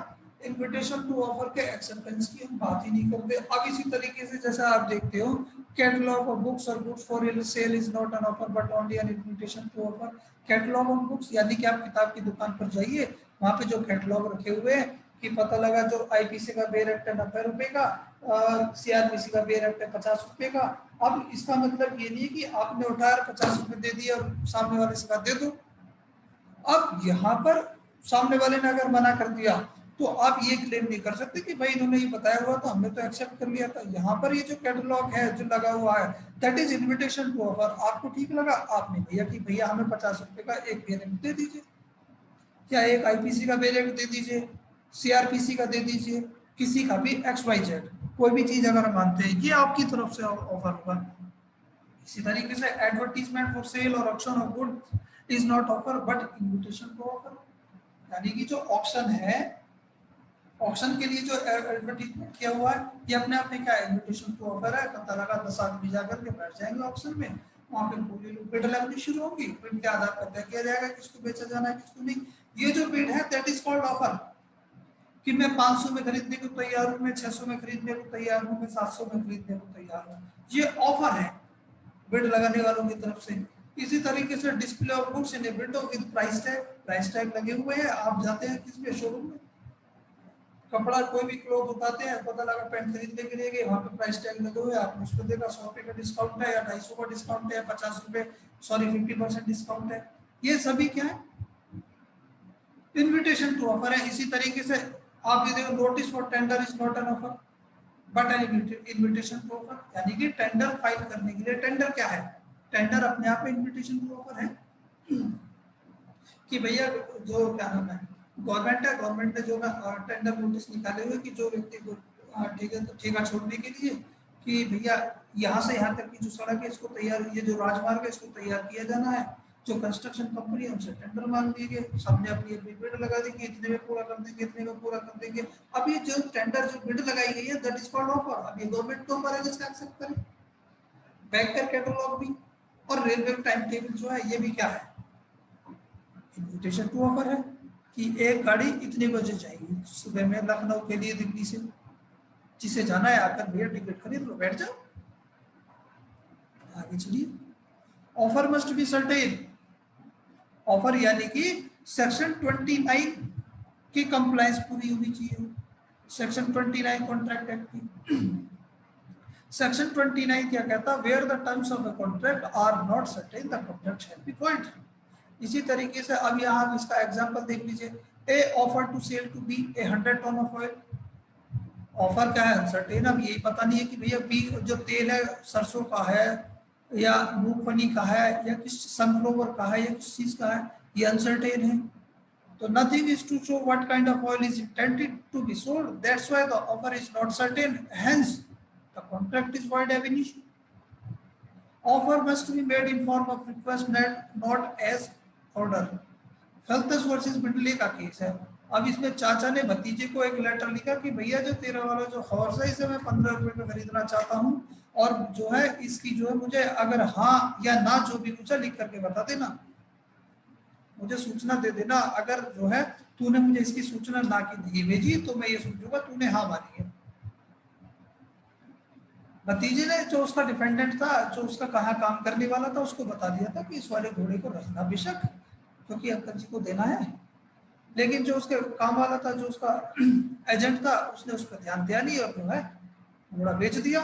इन्विटेशन टू ऑफर के एक्सेप्टेंस की हम बात ही नहीं करते। अब इसी तरीके से जैसा आप देखते हो कैटलॉग ऑफ बुक्स और goods for sale is not an offer but only an invitation to offer. Catalogue of books यानी कि आप किताब की दुकान पर जाइए, वहां पे जो कैटलॉग रखे हुए हैं कि पता लगा जो आईपीसी का बे रेट है 90 रुपए का, सीआरपीसी का बे रेट है 50 रुपए का। अब इसका मतलब ये नहीं कि आपने उठाया 50 रुपए दे दिया और सामने वाले से कहा दे दो। अब यहाँ पर सामने वाले ने अगर मना कर दिया तो आप ये क्लेम नहीं कर सकते कि भाई इन्होंने ये बताया हुआ तो हमने तो एक्सेप्ट कर लिया था। यहाँ पर ये जो कैटलॉग है जो लगा हुआ है that is invitation to offer. आपको ठीक लगा, आपने भैया कि भैया हमें 50 रुपए का एक बे रेट दे दीजिए, या एक आईपीसी का बे रेट दे दीजिए, सीआरपीसी का दे दीजिए, किसी का भी XYZ कोई भी चीज अगर मानते हैं ये आपकी तरफ से ऑफर होगा। इसी तरीके से एडवर्टीजमेंट फॉर सेल और auction of good is not offer but invitation to offer, यानी कि जो ऑक्शन है, ऑक्शन के लिए जो एडवर्टीजमेंट किया हुआ है ये अपने आप में क्या इन्विटेशन टू ऑफर है। पता लगा 10 आदमी जाकर के बैठ जाएंगे ऑक्शन में, वहां पे पूरी बिड लगनी शुरू होगी, बिड के आधार पर तय किया जाएगा किसको बेचा जाना है किसको नहीं। ये जो बिड है दैट इज कॉल्ड ऑफर, कि मैं 500 में खरीदने को तैयार हूँ, मैं 600 में खरीदने को तैयार हूँ, मैं 700 में खरीदने को तैयार हूँ, ये ऑफर है बिड लगाने वालों की तरफ से। इसी तरीके से display of goods in a window with price tag लगे हुए हैं। आप जाते हैं किसमें शोरूम में, कपड़ा कोई भी क्लोथ उठाते हैं, पता लगा पैंट खरीदने के लिए गए, वहां पे प्राइस टैग लगे हुए, आपने उसको देखा 100 रुपए का डिस्काउंट है या 250 का डिस्काउंट है या 50 रुपए सॉरी 50% डिस्काउंट है। ये सभी क्या है इन्विटेशन टू ऑफर है। इसी तरीके से आप ये देखो notice for tender is not an offer but an invitation to offer, यानी कि टेंडर फाइल करने के लिए टेंडर क्या है, टेंडर अपने आप में इन्विटेशन टू ऑफर है कि भैया जो क्या नाम है गवर्नमेंट है, गवर्नमेंट ने जो टेंडर नोटिस निकाले हुए कि जो व्यक्ति को ठेका छोड़ने के लिए कि भैया यहाँ से यहाँ तक की जो सड़क है इसको तैयार, ये जो राजमार्ग है इसको तैयार किया जाना है, जो कंस्ट्रक्शन कंपनी है उनसे टेंडर मांग दिए, सामने अपनी बिड लगा देंगे, इतने में पूरा कर देंगे, इतने में पूरा कर देंगे। अब ये जो टेंडर जो बिड लगाई गई है दैट इज कॉल्ड ऑफर। अब ये गवर्नमेंट के ऊपर है जिसका एक्सेप्ट करें। बैंकर कैटलॉग भी और रेलवे टाइम टेबल जो है ये भी क्या है इन्विटेशन टू ऑफर है कि एक गाड़ी इतने बजे जाएगी सुबह में लखनऊ के लिए दिल्ली से, जिसे जाना है आकर भैया टिकट खरीद लो बैठ जाओ आगे चलिए। Offer must be certain, offer यानी कि सेक्शन 29 की कंप्लायंस पूरी होनी चाहिए, सेक्शन 29 कॉन्ट्रैक्ट एक्ट की। सेक्शन 29 क्या कहता है, where the terms of the contract are not certain the contract shall be void. इसी तरीके से अब यहाँ आप इसका एग्जांपल देख लीजिए, a offer to sell to be 100 ton of oil. Offer क्या है अनसर्टेन, अब यही पता नहीं है कि भैया बी जो तेल है सरसों का है या मूंगफली का है या किस सनफ्लावर का है या किस चीज का है, ये अनसर्टेन है। तो nothing is to show what kind of oil is intended to be sold. That's why the offer is not certain. Hence, the contract is void ab initio. Offer must be made in form of request, not as order. Felthouse versus Bindley का case है। अब इसमें चाचा ने भतीजे को एक letter लिखा कि भैया जो तेरा वाला जो हॉर्स है इसे मैं 15 रुपए में खरीदना चाहता हूँ, और जो है इसकी जो है मुझे अगर हाँ या ना जो भी कुछ है लिख करके बता देना, मुझे सूचना दे देना। अगर जो है तूने मुझे इसकी सूचना ना की नहीं भेजी तो मैं ये समझूंगा तूने हाँ मानी है। भतीजे ने जो उसका डिपेंडेंट था, जो उसका कहाँ काम करने वाला था, उसको बता दिया था कि इस वाले घोड़े को रखना बेशक, क्योंकि अंकल जी को देना है। लेकिन जो उसके काम वाला था, जो उसका एजेंट था, उसने उस पर ध्यान दिया नहीं और जो है घोड़ा बेच दिया।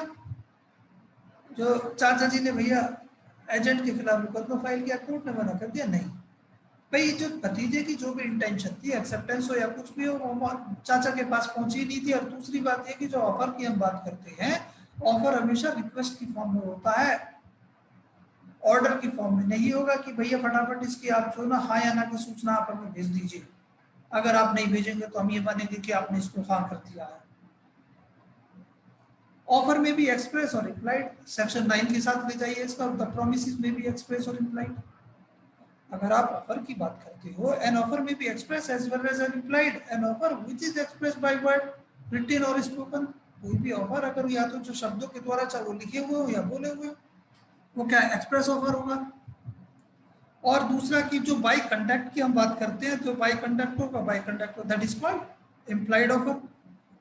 जो चाचा जी ने भैया एजेंट के खिलाफ मुकदमा फाइल किया, कोर्ट ने मना कर दिया नहीं। भाई जो भतीजे की जो भी इंटेंशन थी, एक्सेप्टेंस हो या कुछ भी हो, वो चाचा के पास पहुंची नहीं थी। और दूसरी बात ये कि जो ऑफर की हम बात करते हैं, ऑफर हमेशा रिक्वेस्ट की फॉर्म में होता है, ऑर्डर की फॉर्म में नहीं होगा कि भैया फटाफट इसकी आप जो ना हाँ या ना की सूचना आप हमें भेज दीजिए, अगर आप नहीं भेजेंगे तो हम ये मानेंगे कि आपने इसको हाँ कर दिया है। ऑफर में भी एक्सप्रेस और इम्प्लाइड, सेक्शन 9 के साथ ले जाइए इसका। द प्रोमिसेस में भी एक्सप्रेस और इम्प्लाइड। अगर आप ऑफर की बात करते हो, एन ऑफर में भी express as well as an implied. An offer which is express by word, written और स्पोकन। कोई भी ऑफर अगर या तो जो शब्दों के द्वारा चाहे वो लिखे हुए हो या बोले हुए हो, वो क्या एक्सप्रेस ऑफर होगा। और दूसरा कि जो बाय कंडक्ट की हम बात करते हैं, तो बाय कंडक्ट होगा, by conduct that is called implied offer.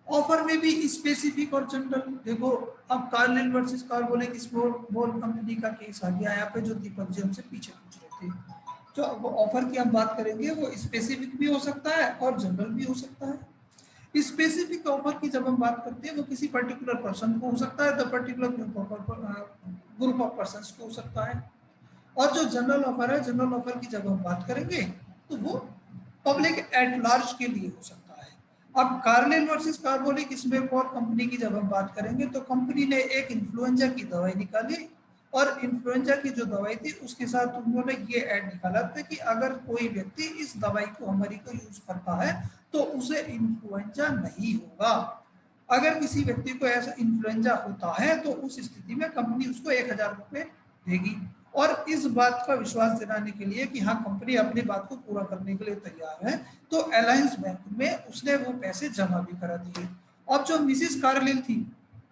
Offer में भी स्पेसिफिक और जनरल। देखो अब Carlill versus Carbolic Smoke Ball company का केस आ गया यहाँ पे, जो दीपक जी हमसे पीछे पूछ रहे थे। जो ऑफर की हम बात करेंगे वो स्पेसिफिक भी हो सकता है और जनरल भी हो सकता है। स्पेसिफिक ऑफर की जब हम बात करते हैं वो किसी पर्टिकुलर पर्सन को हो सकता है, the particular group of persons को हो सकता है। और जो जनरल ऑफर है, जनरल ऑफर की जब हम बात करेंगे तो वो पब्लिक एट लार्ज के लिए हो सकता है। अब Carlill versus Carbolic Smoke Ball company की जब हम बात करेंगे तो कंपनी ने एक इन्फ्लुएंजा की दवाई निकाली, और इन्फ्लुएंजा की जो दवाई थी उसके साथ उन्होंने ये ऐड निकाला था कि अगर कोई व्यक्ति इस दवाई को हमारी को यूज करता है तो उसे इन्फ्लुएंजा नहीं होगा। अगर किसी व्यक्ति को ऐसा इन्फ्लुएंजा होता है तो उस स्थिति में कंपनी उसको 1000 रुपये देगी। और इस बात का विश्वास दिलाने के लिए कि हाँ कंपनी अपनी बात को पूरा करने के लिए तैयार है, तो अलायंस बैंक में उसने वो पैसे जमा भी करा दिए। अब जो मिसिस कार्लिन थी,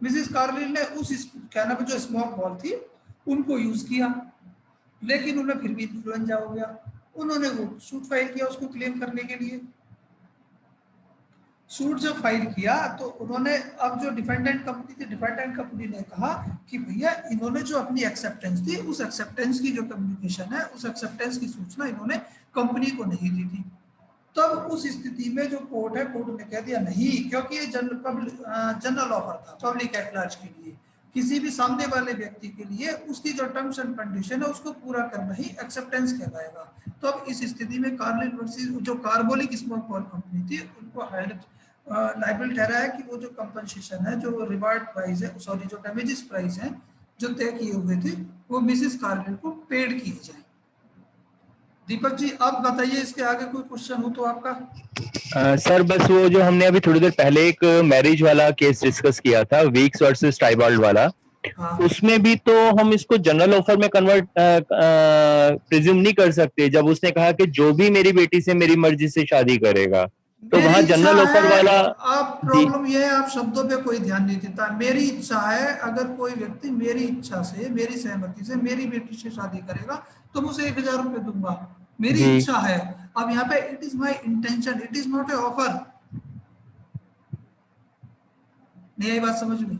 मिसिस कार्लिन ने उस क्या नाम जो स्मोक बॉल थी उनको यूज किया, लेकिन उन्हें फिर भी इन्फ्लुएंजा हो गया। उन्होंने वो सूट फाइल किया उसको क्लेम करने के लिए। सूट जब फाइल किया तो उन्होंने, अब जो डिफेंडेंट कंपनी थी, डिफेंडेंट कंपनी ने कहा कि भैया इन्होंने जो अपनी एक्सेप्टेंस थी, उस एक्सेप्टेंस की जो कम्युनिकेशन है, उस एक्सेप्टेंस की सूचना इन्होंने कंपनी को नहीं दी थी। तब उस स्थिति में जो कोर्ट है, कोर्ट ने कह दिया नहीं, क्योंकि ये जनरल ऑफर था पब्लिक एट लार्ज के लिए, किसी भी सामने वाले व्यक्ति के लिए उसकी जो टर्म्स एंड कंडीशन है उसको पूरा करना ही एक्सेप्टेंस कहलाएगा। तो अब इस स्थिति में कार्लिन वर्सेस जो कार्बोलिक स्मोक बॉल कंपनी थी उनको लाइबल ठहरा है कि वो जो कंपनसेशन है, जो रिवार्ड प्राइस है, सॉरी जो डैमेजेस प्राइस है जो तय किए हुए थे, वो मिसेस कार्लिन को पेड किए जाए। दीपक जी आप बताइए, इसके आगे कोई क्वेश्चन हो तो आपका। सर बस वो जो हमने अभी थोड़ी देर पहले एक मैरिज वाला केस डिस्कस किया था, वीक्स वर्सेस टाइबाल्ड वाला, हाँ। उसमें भी तो हम इसको जनरल ऑफर में कन्वर्ट प्रिज्यूम नहीं कर सकते। जब उसने कहा कि जो भी मेरी बेटी से मेरी मर्जी से शादी करेगा, तो वहां जनरल ऑफर वाला। आप प्रॉब्लम ये है, आप शब्दों पे कोई ध्यान नहीं देता। मेरी इच्छा है, अगर कोई व्यक्ति मेरी इच्छा से, मेरी सहमति से मेरी बेटी से शादी करेगा तो मैं उसे 1000 रुपये दूंगा। मेरी इच्छा है। अब यहाँ पे it is my intention, it is not a offer. नहीं आई बात समझ में?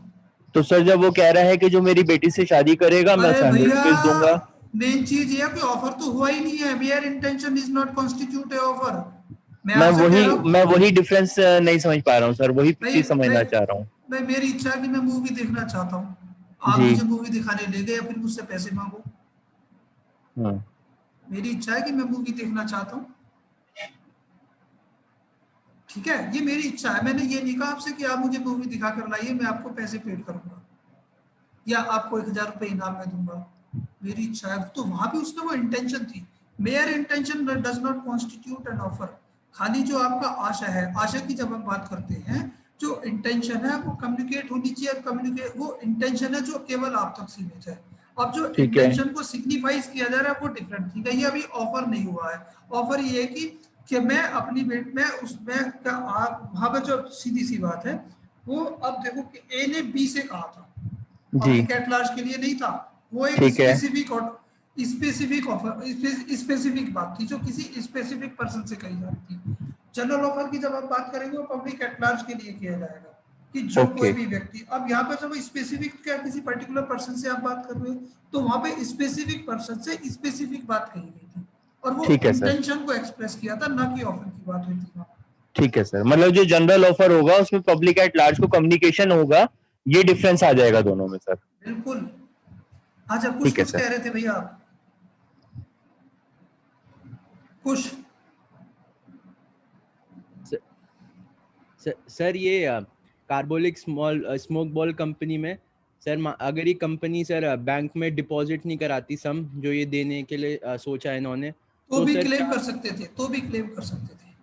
तो सर जब वो कह रहा है कि जो मेरी बेटी से शादी करेगा मैं उसे 100 रुपीज दूंगा, मेन चीज ये है कि ऑफर तो हुआ ही नहीं है। Mayor intention is not constitute A offer. मैं वही डिफरेंस नहीं समझ पा रहा हूँ सर, वही चीज समझना चाह रहा हूँ। भाई मेरी इच्छा है कि मैं मूवी देखना चाहता हूँ, आप मुझे मूवी दिखाने ले गए या फिर मुझसे पैसे मांगो। मेरी इच्छा है कि मैं मूवी देखना चाहता हूँ, ठीक है, ये मेरी इच्छा है। मैंने ये नहीं कहा आपसे कि आप मुझे मूवी दिखा कर लाइए, मैं आपको पैसे पेड करूंगा या आपको 1000 रुपये इनाम में दूंगा। मेरी इच्छा है, तो वहां भी उसने वो इंटेंशन थी। Mayor intention does not constitute an offer. खाली जो आपका आशा है, आशा की जब हम बात करते हैं, जो इंटेंशन है वो कम्युनिकेट होनी चाहिए। कम्युनिकेट वो इंटेंशन है जो केवल आप तक सीमित है। अब जो ठीक है। इंटेंशन को सिग्निफाइज किया जा रहा है वो डिफरेंट थी। ये अभी ऑफर नहीं हुआ है। ऑफर ये है कि मैं अपनी बेट में उसमें क्या आप वहां पर जो सीधी सी बात है वो, अब देखो कि ए ने बी से कहा था, जी पब्लिक एट लार्ज के लिए नहीं था, वो एक ठीक है। स्पेसिफिक ऑफर, स्पेसिफिक बात थी जो किसी स्पेसिफिक पर्सन से कही जाती थी। जनरल ऑफर की जब आप बात करेंगे वो पब्लिक एट लार्ज के लिए किया जाएगा कि जो कोई ओके भी व्यक्ति। अब यहाँ पर जब स्पेसिफिक क्या किसी पर्टिकुलर पर्सन से आप बात कर रहे हो, तो वहां पे स्पेसिफिक पर्सन से स्पेसिफिक बात कही गई थी और वो ठीक है सर। इंटेंशन को एक्सप्रेस किया था, ना कि ऑफर की बात हुई थी वहाँ। ठीक है सर, मतलब जो जनरल ऑफर होगा उसमें पब्लिक एट लार्ज को कम्युनिकेशन होगा, ये डिफरेंस आ जाएगा दोनों में सर। बिल्कुल। अच्छा, कुछ ठीक है कुछ सर। कह रहे थे भैया आप, कुछ। सर ये कार्बोलिक स्मोक बॉल कंपनी में सर, अगर ये कंपनी सर बैंक में डिपॉजिट नहीं कराती सम जो ये देने के लिए सोचा है इन्होंने, तो भी सर क्लेम क्या? कर सकते थे, तो भी क्लेम कर सकते थे।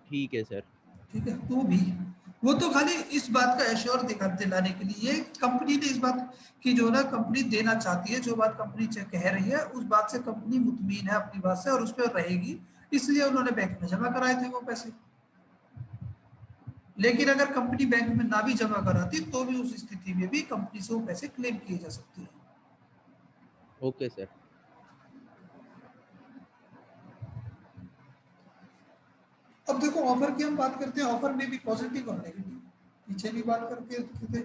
ठीक है सर। ठीक है, तो भी वो तो खाली इस बात का एश्योर दिलाने के लिए कंपनी ने इस बात की जो ना कंपनी देना चाहती है, जो बात कंपनी कह रही है उस बात से कंपनी मुतमीन है अपनी बात से और उस पर रहेगी, इसलिए उन्होंने बैंक में जमा कराए थे वो पैसे। लेकिन अगर कंपनी बैंक में ना भी जमा कराती तो भी उस स्थिति में भी कंपनी से वो पैसे क्लेम किए जा सकते हैं। Okay sir. अब देखो ऑफर की हम बात करते हैं, ऑफर में भी पॉजिटिव और नेगेटिव, पीछे भी बात करके थे,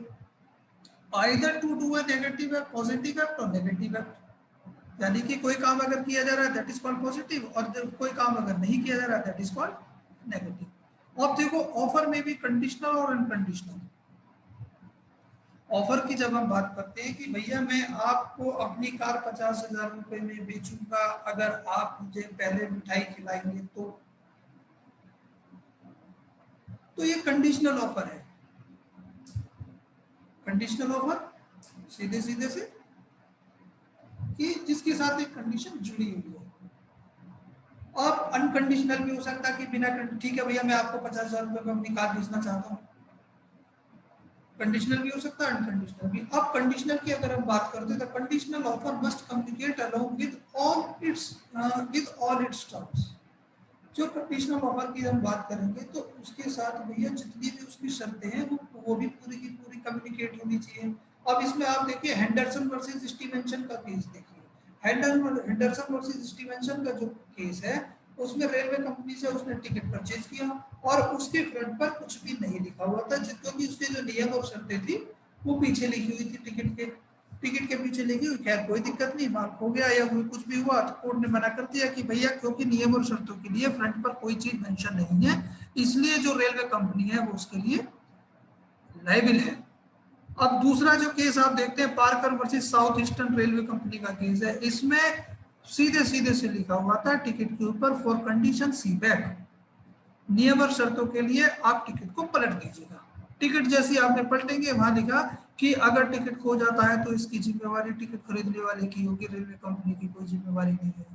either to do a negative act, positive act और नेगेटिव एक्ट। यानी कि कोई काम अगर किया जा रहा है दैट इज कॉल्ड पॉजिटिव, और कोई काम अगर नहीं किया जा रहा है दैट इज कॉल्ड नेगेटिव। अब देखो ऑफर में भी कंडीशनल और अनकंडीशनल। ऑफर की जब हम बात करते हैं कि भैया मैं आपको अपनी कार 50,000 रुपए में बेचूंगा अगर आप मुझे पहले मिठाई खिलाएंगे, तो ये कंडीशनल ऑफर है। कंडीशनल ऑफर सीधे सीधे से कि जिसके साथ एक कंडीशन जुड़ी हुई है। और अनकंडीशनल भी हो सकता है कि बिना, ठीक है भैया मैं आपको 50,000 रुपए में अपनी कार बेचना चाहता हूँ, कंडीशनल भी हो सकता है, अनकंडीशनल भी। अब कंडीशनल की अगर हम बात करते हैं तो conditional offer must communicate along with all it's terms. जो कंडीशनल ऑफर की हम बात करेंगे तो उसके साथ भैया जितनी भी उसकी शर्तें हैं वो भी पूरी की पूरी कम्युनिकेट होनी चाहिए। अब इसमें आप देखिए हेंडरसन वर्सेस स्टीवेंसन का केस देखिए। हेंडरसन वर्सेस स्टीवेंसन का जो केस है उसमें रेलवे कंपनी से उसने टिकट परचेज किया और उसके फ्रंट पर कुछ भी नहीं लिखा हुआ था, क्योंकि उसके जो नियम और शर्तें थी वो पीछे लिखी हुई थी टिकट के पीछे लिखी हुई। खैर कोई दिक्कत नहीं, माल खो गया या कुछ भी हुआ तो कोर्ट ने मना कर दिया कि भैया क्योंकि नियम और शर्तों के लिए फ्रंट पर कोई चीज मेंशन नहीं है, इसलिए जो रेलवे कंपनी है वो उसके लिए लायबिल है। अब दूसरा जो केस आप देखते हैं Parker versus south eastern railway company का केस है। इसमें सीधे सीधे से लिखा हुआ था टिकट के ऊपर फॉर कंडीशन सी बैक, नियम और शर्तों के लिए आप टिकट को पलट दीजिएगा। टिकट जैसी आपने पलटेंगे वहां लिखा कि अगर टिकट खो जाता है तो इसकी जिम्मेवारी टिकट खरीदने वाले की होगी, रेलवे कंपनी की कोई जिम्मेवारी नहीं है,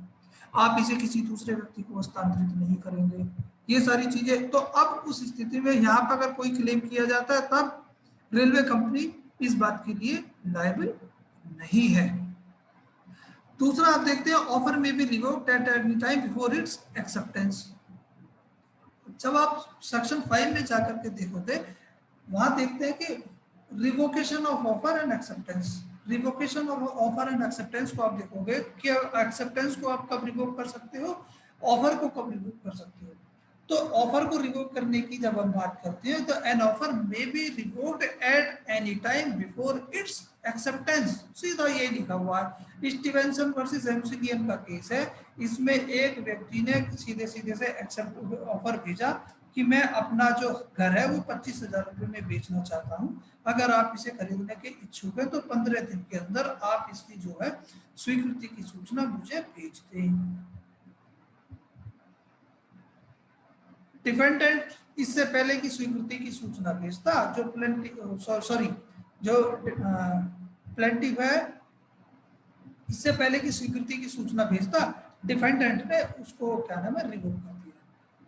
आप इसे किसी दूसरे व्यक्ति को हस्तांतरित नहीं करेंगे, ये सारी चीजें। तो अब उस स्थिति में यहाँ पर अगर कोई क्लेम किया जाता है तब रेलवे कंपनी इस बात के लिए लायबल नहीं है। दूसरा आप देखते हैं ऑफर में भी revoked at any time before its acceptance. जब आप सेक्शन 5 में जाकर के देखोगे वहां देखते हैं कि revocation of offer and acceptance, revocation of offer and acceptance को आप देखोगे कि एक्सेप्टेंस को आप कब रिवोक कर सकते हो, ऑफर को कब रिवोक कर सकते हो। तो ऑफर को रिवोक करने की जब हम बात करते हैं तो an offer may be revoked at any time before its acceptance, सीधा ये लिखा हुआ है। स्टीवेंसन वर्सेस एमसीडीएम का केस है, इसमें एक व्यक्ति ने सीधे सीधे से एक्सेप्ट ऑफर भेजा कि मैं अपना जो घर है वो 25,000 रुपये में बेचना चाहता हूँ, अगर आप इसे खरीदने के इच्छुक हैं तो 15 दिन के अंदर आप इसकी जो है स्वीकृति की सूचना मुझे भेज दें। डिफेंडेंट इससे पहले की स्वीकृति की सूचना भेजता, जो प्लेंटिफ है इससे पहले की स्वीकृति की सूचना भेजता, डिफेंडेंट ने उसको क्या नाम है रिवोक कर दिया।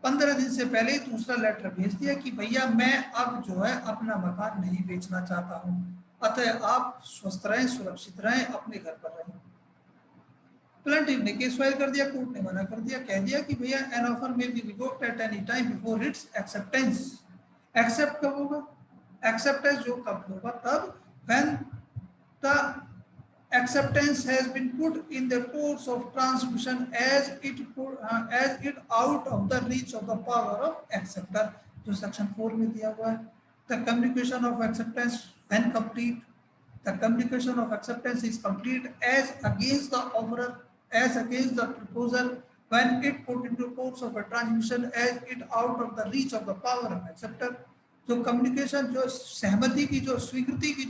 15 दिन से पहले ही दूसरा लेटर भेज दिया कि भैया मैं अब जो है अपना मकान नहीं बेचना चाहता हूँ, अतः आप स्वस्थ रहें, सुरक्षित रहें, अपने घर पर रहें। प्लेंटिफ ने केस फाइल कर दिया, कोर्ट ने मना कर दिया, कह दिया कि भैया an offer may be revoked at any time before its acceptance. Accept कब होगा? एक्सेप्टेंस जो कब होगा? तब when the acceptance has been put in the course of transmission as it out of the reach of the power of acceptor, जो section 4 में दिया हुआ है। The communication of acceptance when complete, the communication of acceptance is complete as against the offerer, as against the proposal when it put into course of a transmission as it out of the reach of the power of acceptor। जो communication, जो सहमति की, जो स्वीकृति की,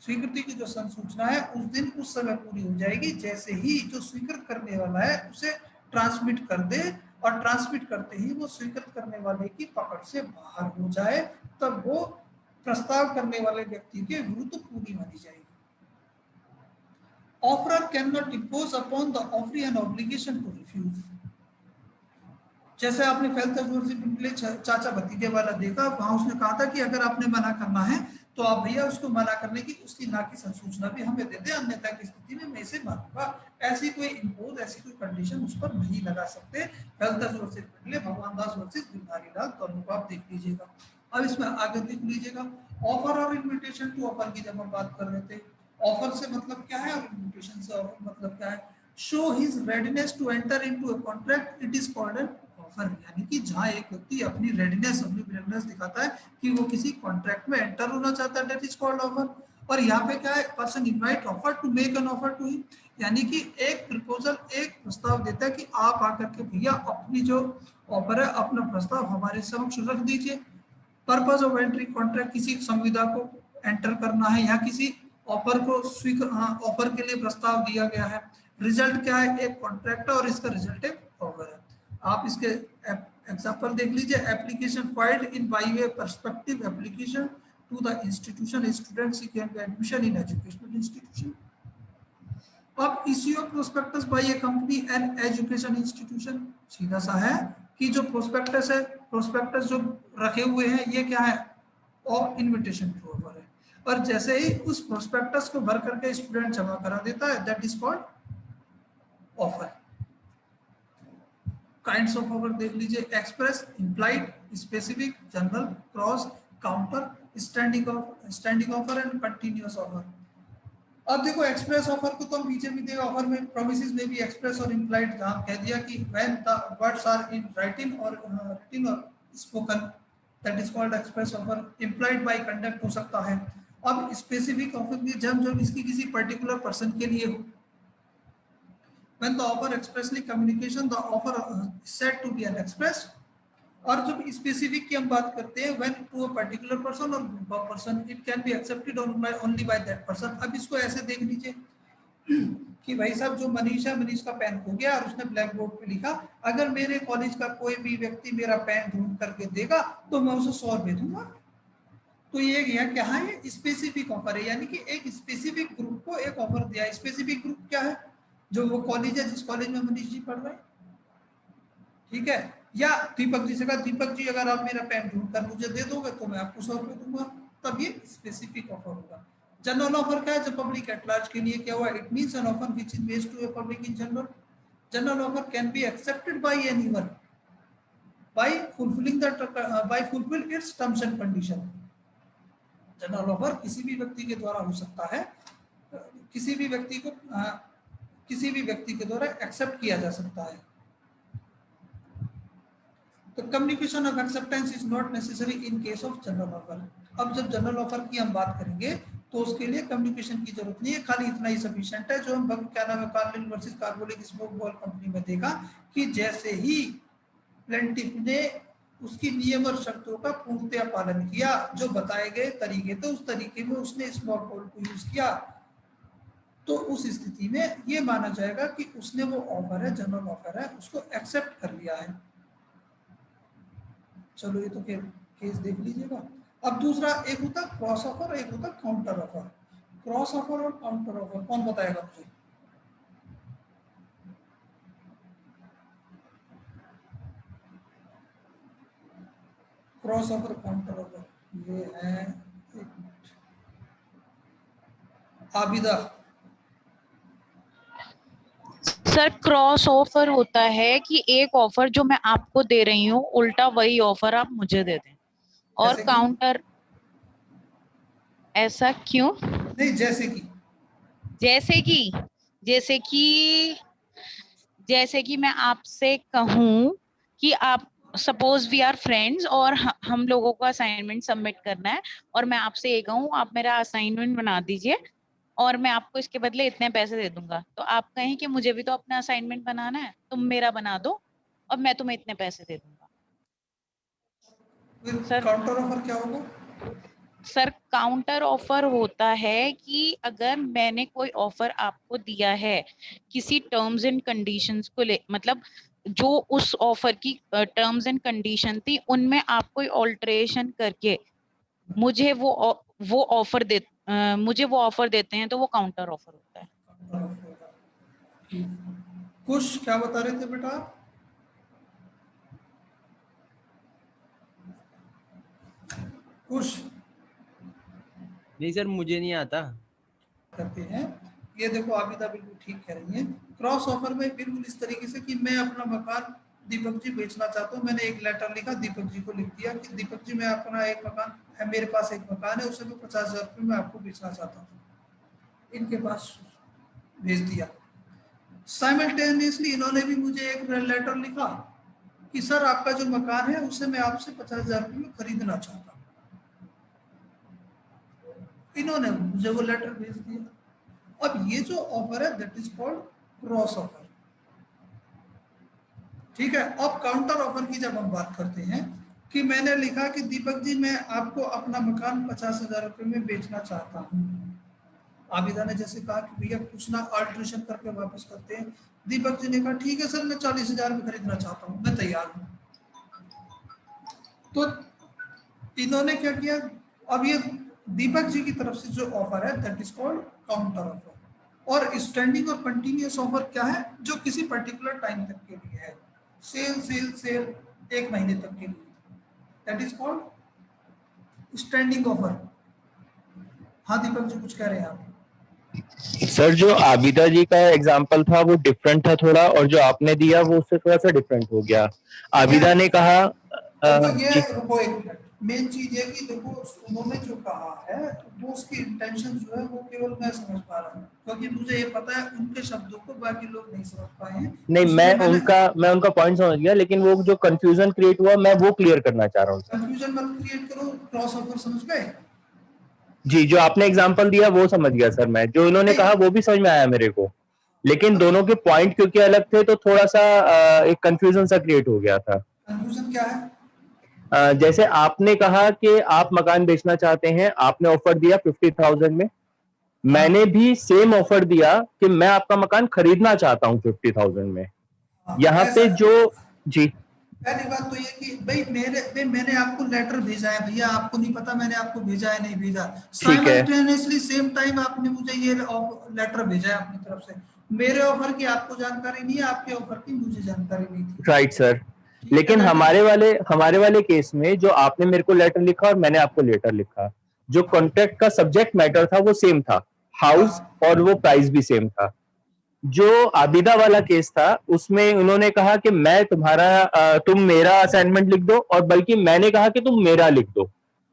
स्वीकृति की जो संसूचना है उस दिन उस समय पूरी हो जाएगी जैसे ही जो स्वीकृत करने वाला है उसे ट्रांसमिट कर दे, और ट्रांसमिट करते ही वो स्वीकृत करने वाले की पकड़ से बाहर हो जाए, तब वो प्रस्ताव करने वाले व्यक्ति के विरुद्ध पूरी मानी जाएगी। Offerer can not impose upon the offeree an obligation to refuse. जैसे आपने चाचा भतीजे वाला देखा, वहां उसने कहा था कि अगर आपने मना करना है तो आप भैया उसको मना करने की, उसकी ना की संसूचना भी हमें दे दे, अन्यथा की स्थिति में मैं इसे मानूंगा। ऐसी कोई इम्पोज, ऐसी कोई कंडीशन उस पर नहीं लगा सकते। भगवान दास वर्सेस गिरधारी लाल, दोनों को आप देख लीजिएगा। अब इसमें आगे देख लीजिएगा, ऑफर और इन्विटेशन टू ऑफर की जब हम बात कर रहे थे, ऑफर से मतलब क्या है और इन्विटेशन से मतलब क्या है? Show his readiness to enter into a contract, it is called an offer. यानी कि जहां एक व्यक्ति अपनी रेडीनेस, अपनी विलिंगनेस दिखाता है कि वो किसी कॉन्ट्रैक्ट में एंटर होना चाहता है, दैट इज कॉल्ड ऑफर। और यहाँ पे क्या है? Person invite offer to make an offer to him, यानी कि एक प्रपोजल, एक प्रस्ताव देता है कि आप आकर के भैया अपनी जो ऑफर है, अपना प्रस्ताव हमारे समक्ष रख दीजिए। पर्पस ऑफ एंट्री कॉन्ट्रैक्ट, किसी संविदा को एंटर करना है या किसी ऑफर को ऑफर के लिए प्रस्ताव दिया गया है। रिजल्ट क्या है? एक कॉन्ट्रैक्ट है और इसका रिजल्ट एक ऑफर है। आप इसके एग्जांपल देख लीजिए, application filed in by way perspective application to the institution student seeking admission in educational institution. अब issue of prospectus by a company and education institution, सीधा सा है कि जो प्रोस्पेक्टस है, प्रोस्पेक्टस जो रखे हुए हैं ये क्या है? और इनविटेशन टू ऑफर है। और जैसे ही उस प्रोस्पेक्टस को भर करके स्टूडेंट जमा करा देता है, that is called offer. Kinds of offer देख लीजिए, express, implied, specific, general, cross, counter, standing offer and continuous offer. अब देखो एक्सप्रेस ऑफर को तो हम पीछे भी देगा, ऑफर में प्रोमिसेस में भी एक्सप्रेस और इम्प्लाइड, जहां कह दिया कि when the words are in writing or spoken, that is called express offer. Implied by conduct हो सकता है। अब स्पेसिफिक ऑफर भी जब इसकी किसी पर्टिकुलर पर्सन के लिए हो, when the offer expressly communication the offer said to be an express। और जब स्पेसिफिक की हम बात करते हैं, when to a particular person or group of person it can be accepted only by that person। अब इसको ऐसे देख लीजिए कि भाई साहब जो मनीष का पेन खो गया और उसने ब्लैक बोर्ड पे लिखा, अगर मेरे कॉलेज का कोई भी व्यक्ति मेरा पेन ढूंढ करके देगा तो मैं उसे 100 रुपये दूंगा। तो ये क्या है? ये स्पेसिफिक ऑफर है, यानी कि एक स्पेसिफिक ग्रुप को एक ऑफर दिया। स्पेसिफिक ग्रुप क्या है? जो वो कॉलेज है जिस कॉलेज में मनीष जी पढ़ रहे हैं, ठीक है। या दीपक जी से कहा, दीपक जी अगर आप मेरा पेन ढूंढ कर मुझे दे दोगे तो मैं आपको 100 रुपये दूंगा, तब ये स्पेसिफिक ऑफर होगा। जनरल ऑफर क्या है? जो पब्लिक एट लार्ज के लिए क्या हुआ? It means an offer which is based to a public in general. General offer can be accepted by anyone by fulfil its terms and condition. General offer किसी भी व्यक्ति के द्वारा हो सकता है, किसी भी व्यक्ति के द्वारा एक्सेप्ट किया जा सकता है। तो communication of acceptance is not necessary in case of general offer. अब जब जनरल ऑफर की हम बात करेंगे तो उसके लिए कम्युनिकेशन की जरूरत नहीं है, खाली इतना ही सफिशिएंट है। जो हम क्या नाम है Carlin versus carbolic smoke ball company में देखा कि जैसे ही प्लेंटिफ ने उसकी नियम और शर्तों का पूर्णतया पालन किया, जो बताए गए तरीके थे उस तरीके में उसने स्मॉल बॉल को यूज किया, तो उस स्थिति में ये माना जाएगा कि उसने वो ऑफर है, जनरल ऑफर है, उसको एक्सेप्ट कर लिया है। चलो ये तो केस देख लीजिएगा। अब दूसरा, एक होता क्रॉस ऑफर, एक होता काउंटर ऑफर। क्रॉस ऑफर और काउंटर ऑफर कौन बताएगा मुझे? क्रॉस ओवर काउंटर ओवर ये है, एक minute, Abida. Sir cross offer होता है कि एक ऑफर जो मैं आपको दे रही हूँ उल्टा वही ऑफर आप मुझे दे दें, और जैसे कि? काउंटर। ऐसा क्यों? नहीं, जैसे कि जैसे कि जैसे कि जैसे कि मैं आपसे कहूँ कि आप सपोज वी आर फ्रेंड्स और हम लोगों को असाइनमेंट सबमिट करना है, और मैं आपसे ये कहूँ आप मेरा असाइनमेंट बना दीजिए और मैं आपको इसके बदले इतने पैसे दे दूंगा, तो आप कहें कि मुझे भी तो अपना असाइनमेंट बनाना है, तुम मेरा बना दो और मैं तुम्हें इतने पैसे दे दूंगा। फिर सर काउंटर ऑफर क्या होगा? सर काउंटर ऑफर होता है कि अगर मैंने कोई ऑफर आपको दिया है किसी टर्म्स एंड कंडीशंस को ले, मतलब जो उस ऑफर की टर्म्स एंड कंडीशन थी उनमें आप कोई ऑल्टरेशन करके मुझे वो ऑफर मुझे वो ऑफर देते हैं, तो वो काउंटर ऑफर होता है। काउंटर ऑफर होगा। ठीक। कुछ क्या बता रहे थे बेटा आप? कुछ नहीं सर, मुझे नहीं आता। करते हैं, ये देखो आबिदा बिल्कुल ठीक कह रही है। क्रॉस ऑफर में बिल्कुल इस तरीके से कि मैं अपना मकान दीपक जी बेचना चाहता हूँ, मैंने एक लेटर लिखा, दीपक जी को लिख दिया कि दीपक जी मैं अपना एक मकान है, मेरे पास एक मकान है, उसे मैं 50,000 रुपये में आपको बेचना चाहता हूँ, इनके पास भेज दिया। साइमल्टेनियसली इन्होंने भी मुझे एक लेटर लिखा कि सर आपका जो मकान है उसे मैं आपसे 50,000 रुपये में खरीदना चाहता हूँ, इन्होंने मुझे वो लेटर भेज दिया। अब ये जो ऑफर है that is called cross offer. ठीक है, अब काउंटर ऑफर की जब हम बात करते हैं कि मैंने लिखा कि दीपक जी मैं आपको अपना मकान 50,000 रुपये में बेचना चाहता हूँ, आबिदा ने जैसे कहा कि भैया कुछ ना अल्ट्रेशन करके वापस करते हैं, दीपक जी ने कहा ठीक है सर मैं 40,000 में खरीदना चाहता हूँ, मैं तैयार हूँ। तो इन्होंने क्या किया, अब ये दीपक जी की तरफ से जो ऑफर है that is called counter offer. और स्टैंडिंग और कंटिन्यूअस ऑफर क्या है, जो किसी पर्टिकुलर टाइम तक के लिए है, सेल सेल सेल, एक महीने तक के लिए, that is called standing offer. हाँ दीपक जी कुछ कह रहे हैं आप? सर जो आबिदा जी का एग्जाम्पल था वो डिफरेंट था थोड़ा, और जो आपने दिया वो उससे थोड़ा सा डिफरेंट हो गया। आबिदा ने कहा देखो ये जी रुको एक मिनट, मेन चीज है कि देखो उन्होंने जो कहा है वो उसकी इंटेंशन जो है वो केवल मैं समझ पा रहा हूँ, क्योंकि मुझे ये पता है उनके शब्दों को बाकी लोग नहीं समझ पाए हैं, नहीं, इसलिए मैंने मैं उनका पॉइंट समझ गया, लेकिन वो जो कंफ्यूजन क्रिएट हुआ मैं वो क्लियर करना चाह रहा हूँ सर। कंफ्यूजन मत क्रिएट करो, क्रॉस ओवर समझ गए? जी, जो आपने एग्जाम्पल दिया वो समझ गया सर, मैं जो इन्होंने कहा वो भी समझ में आया मेरे को, लेकिन दोनों के पॉइंट क्योंकि अलग थे तो थोड़ा सा एक कंफ्यूजन सा क्रिएट हो गया था। कंफ्यूजन क्या है? जैसे आपने कहा कि आप मकान बेचना चाहते हैं, आपने ऑफर दिया 50,000 में, मैंने भी सेम ऑफर दिया कि मैं आपका मकान खरीदना चाहता हूँ 50,000 में। यहाँ पे जो जी पहली बात तो ये कि भाई मैंने आपको लेटर भेजा है भैया, आपको नहीं पता मैंने आपको भेजा है नहीं भेजा, ठीक है, साइमल्टेनियसली सेम टाइम आपने मुझे ये लेटर भेजा है अपनी तरफ से, मेरे ऑफर की आपको जानकारी नहीं है, आपके ऑफर की मुझे जानकारी नहीं थी। Right sir. ठीक लेकिन है, हमारे वाले केस में जो आपने मेरे को लेटर लिखा और मैंने आपको लेटर लिखा, जो कॉन्ट्रैक्ट का सब्जेक्ट मैटर था वो सेम था, हाउस, और वो प्राइस भी सेम था। जो आबिदा वाला केस था उसमें उन्होंने कहा कि मैं तुम मेरा असाइनमेंट लिख दो, और बल्कि मैंने कहा कि तुम मेरा लिख दो,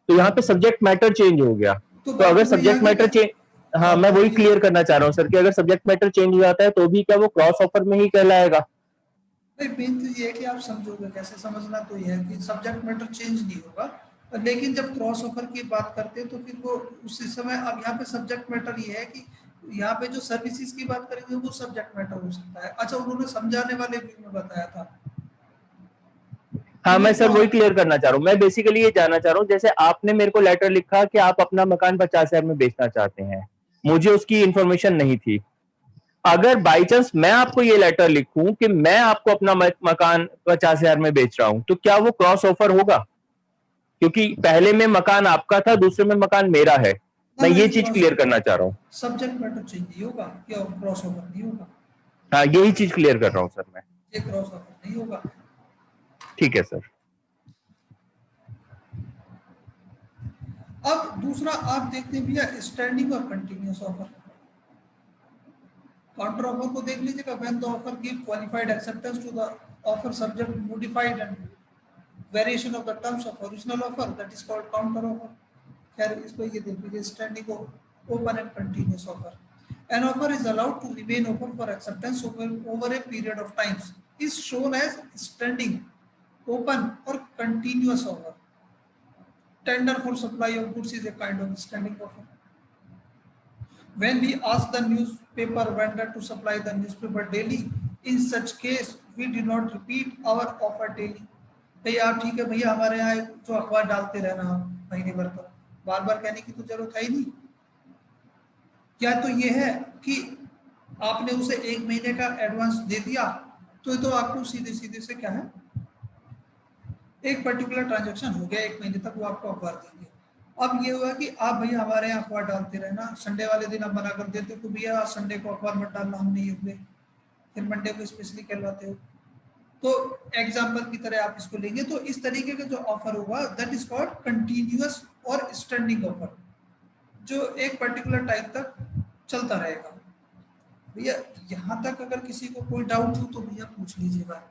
तो यहाँ पे सब्जेक्ट मैटर चेंज हो गया। तो बात अगर तो वही आ सब्जेक्ट गई मैटर ना। चेंज, हाँ मैं वही क्लियर करना चाह रहा हूँ सर कि अगर सब्जेक्ट मैटर चेंज हो जाता है तो भी क्या वो क्रॉस ऑफर में ही कहलाएगा? मेन तो ये है कि आप समझोगे कैसे, समझना तो ये है कि सब्जेक्ट मैटर चेंज नहीं होगा, लेकिन जब क्रॉस ओवर की बात करते हैं तो फिर वो उसी समय, अब यहाँ पे सब्जेक्ट मैटर ये है कि यहाँ पे जो सर्विसेज की बात करेंगे वो सब्जेक्ट मैटर हो सकता है। अच्छा उन्होंने समझाने वाले भी में बताया था। हाँ मैं सर वही क्लियर करना चाह रहा हूँ, मैं बेसिकली ये जानना चाह रहा हूँ, जैसे आपने मेरे को लेटर लिखा कि आप अपना मकान 50,000 में बेचना चाहते हैं, मुझे उसकी इंफॉर्मेशन नहीं थी। अगर बाई चांस मैं आपको ये लेटर लिखूं कि मैं आपको अपना मकान 50,000 में बेच रहा हूं, तो क्या वो क्रॉस ऑफर होगा? क्योंकि पहले में मकान आपका था, दूसरे में मकान मेरा है, मैं ये चीज क्लियर करना चाह रहा हूँ। सब्जेक्ट मैटर चेंज नहीं होगा, क्या क्रॉस ओवर नहीं होगा? हाँ यही चीज क्लियर कर रहा हूँ सर मैं। ये क्रॉस ओवर नहीं होगा। ठीक है सर। अब दूसरा आप देखते हैं भैया स्टैंडिंग और कंटिन्यूअस ऑफर। काउंटर ऑफर को देख लीजिएगा, when the offer give qualified acceptance to the offer subject modified and variation of the terms of original offer, that is called counter offer. खैर इस पर ये देख लीजिए standing open and continuous offer. An offer is allowed to remain open for acceptance over a period of times is shown as standing, open or continuous offer. Tender for supply of goods is a kind of standing offer. When we ask the newspaper vendor to supply the newspaper daily, in such case we do not repeat our offer daily. भैया आप ठीक है भैया हमारे यहाँ जो अखबार डालते रहना महीने भर तक, बार बार कहने की तो जरूरत है ही नहीं। क्या तो ये है कि आपने उसे 1 महीने का एडवांस दे दिया तो आपको सीधे सीधे से क्या है एक पर्टिकुलर ट्रांजैक्शन हो गया, 1 महीने तक वो आपको अखबार देंगे। अब ये हुआ कि आप भैया हमारे यहाँ अखबार डालते रहना, संडे वाले दिन आप मना कर देते हो कि भैया संडे को अखबार मत डालना, हम नहीं होंगे, फिर मंडे को स्पेशली कहलवाते हो। तो एग्जाम्पल की तरह आप इसको लेंगे तो इस तरीके का जो ऑफर होगा दैट इज कॉल्ड कंटिन्यूअस और स्टैंडिंग ऑफर, जो एक पर्टिकुलर टाइम तक चलता रहेगा। भैया यहाँ तक अगर किसी को कोई डाउट हो तो भैया पूछ लीजिएगा।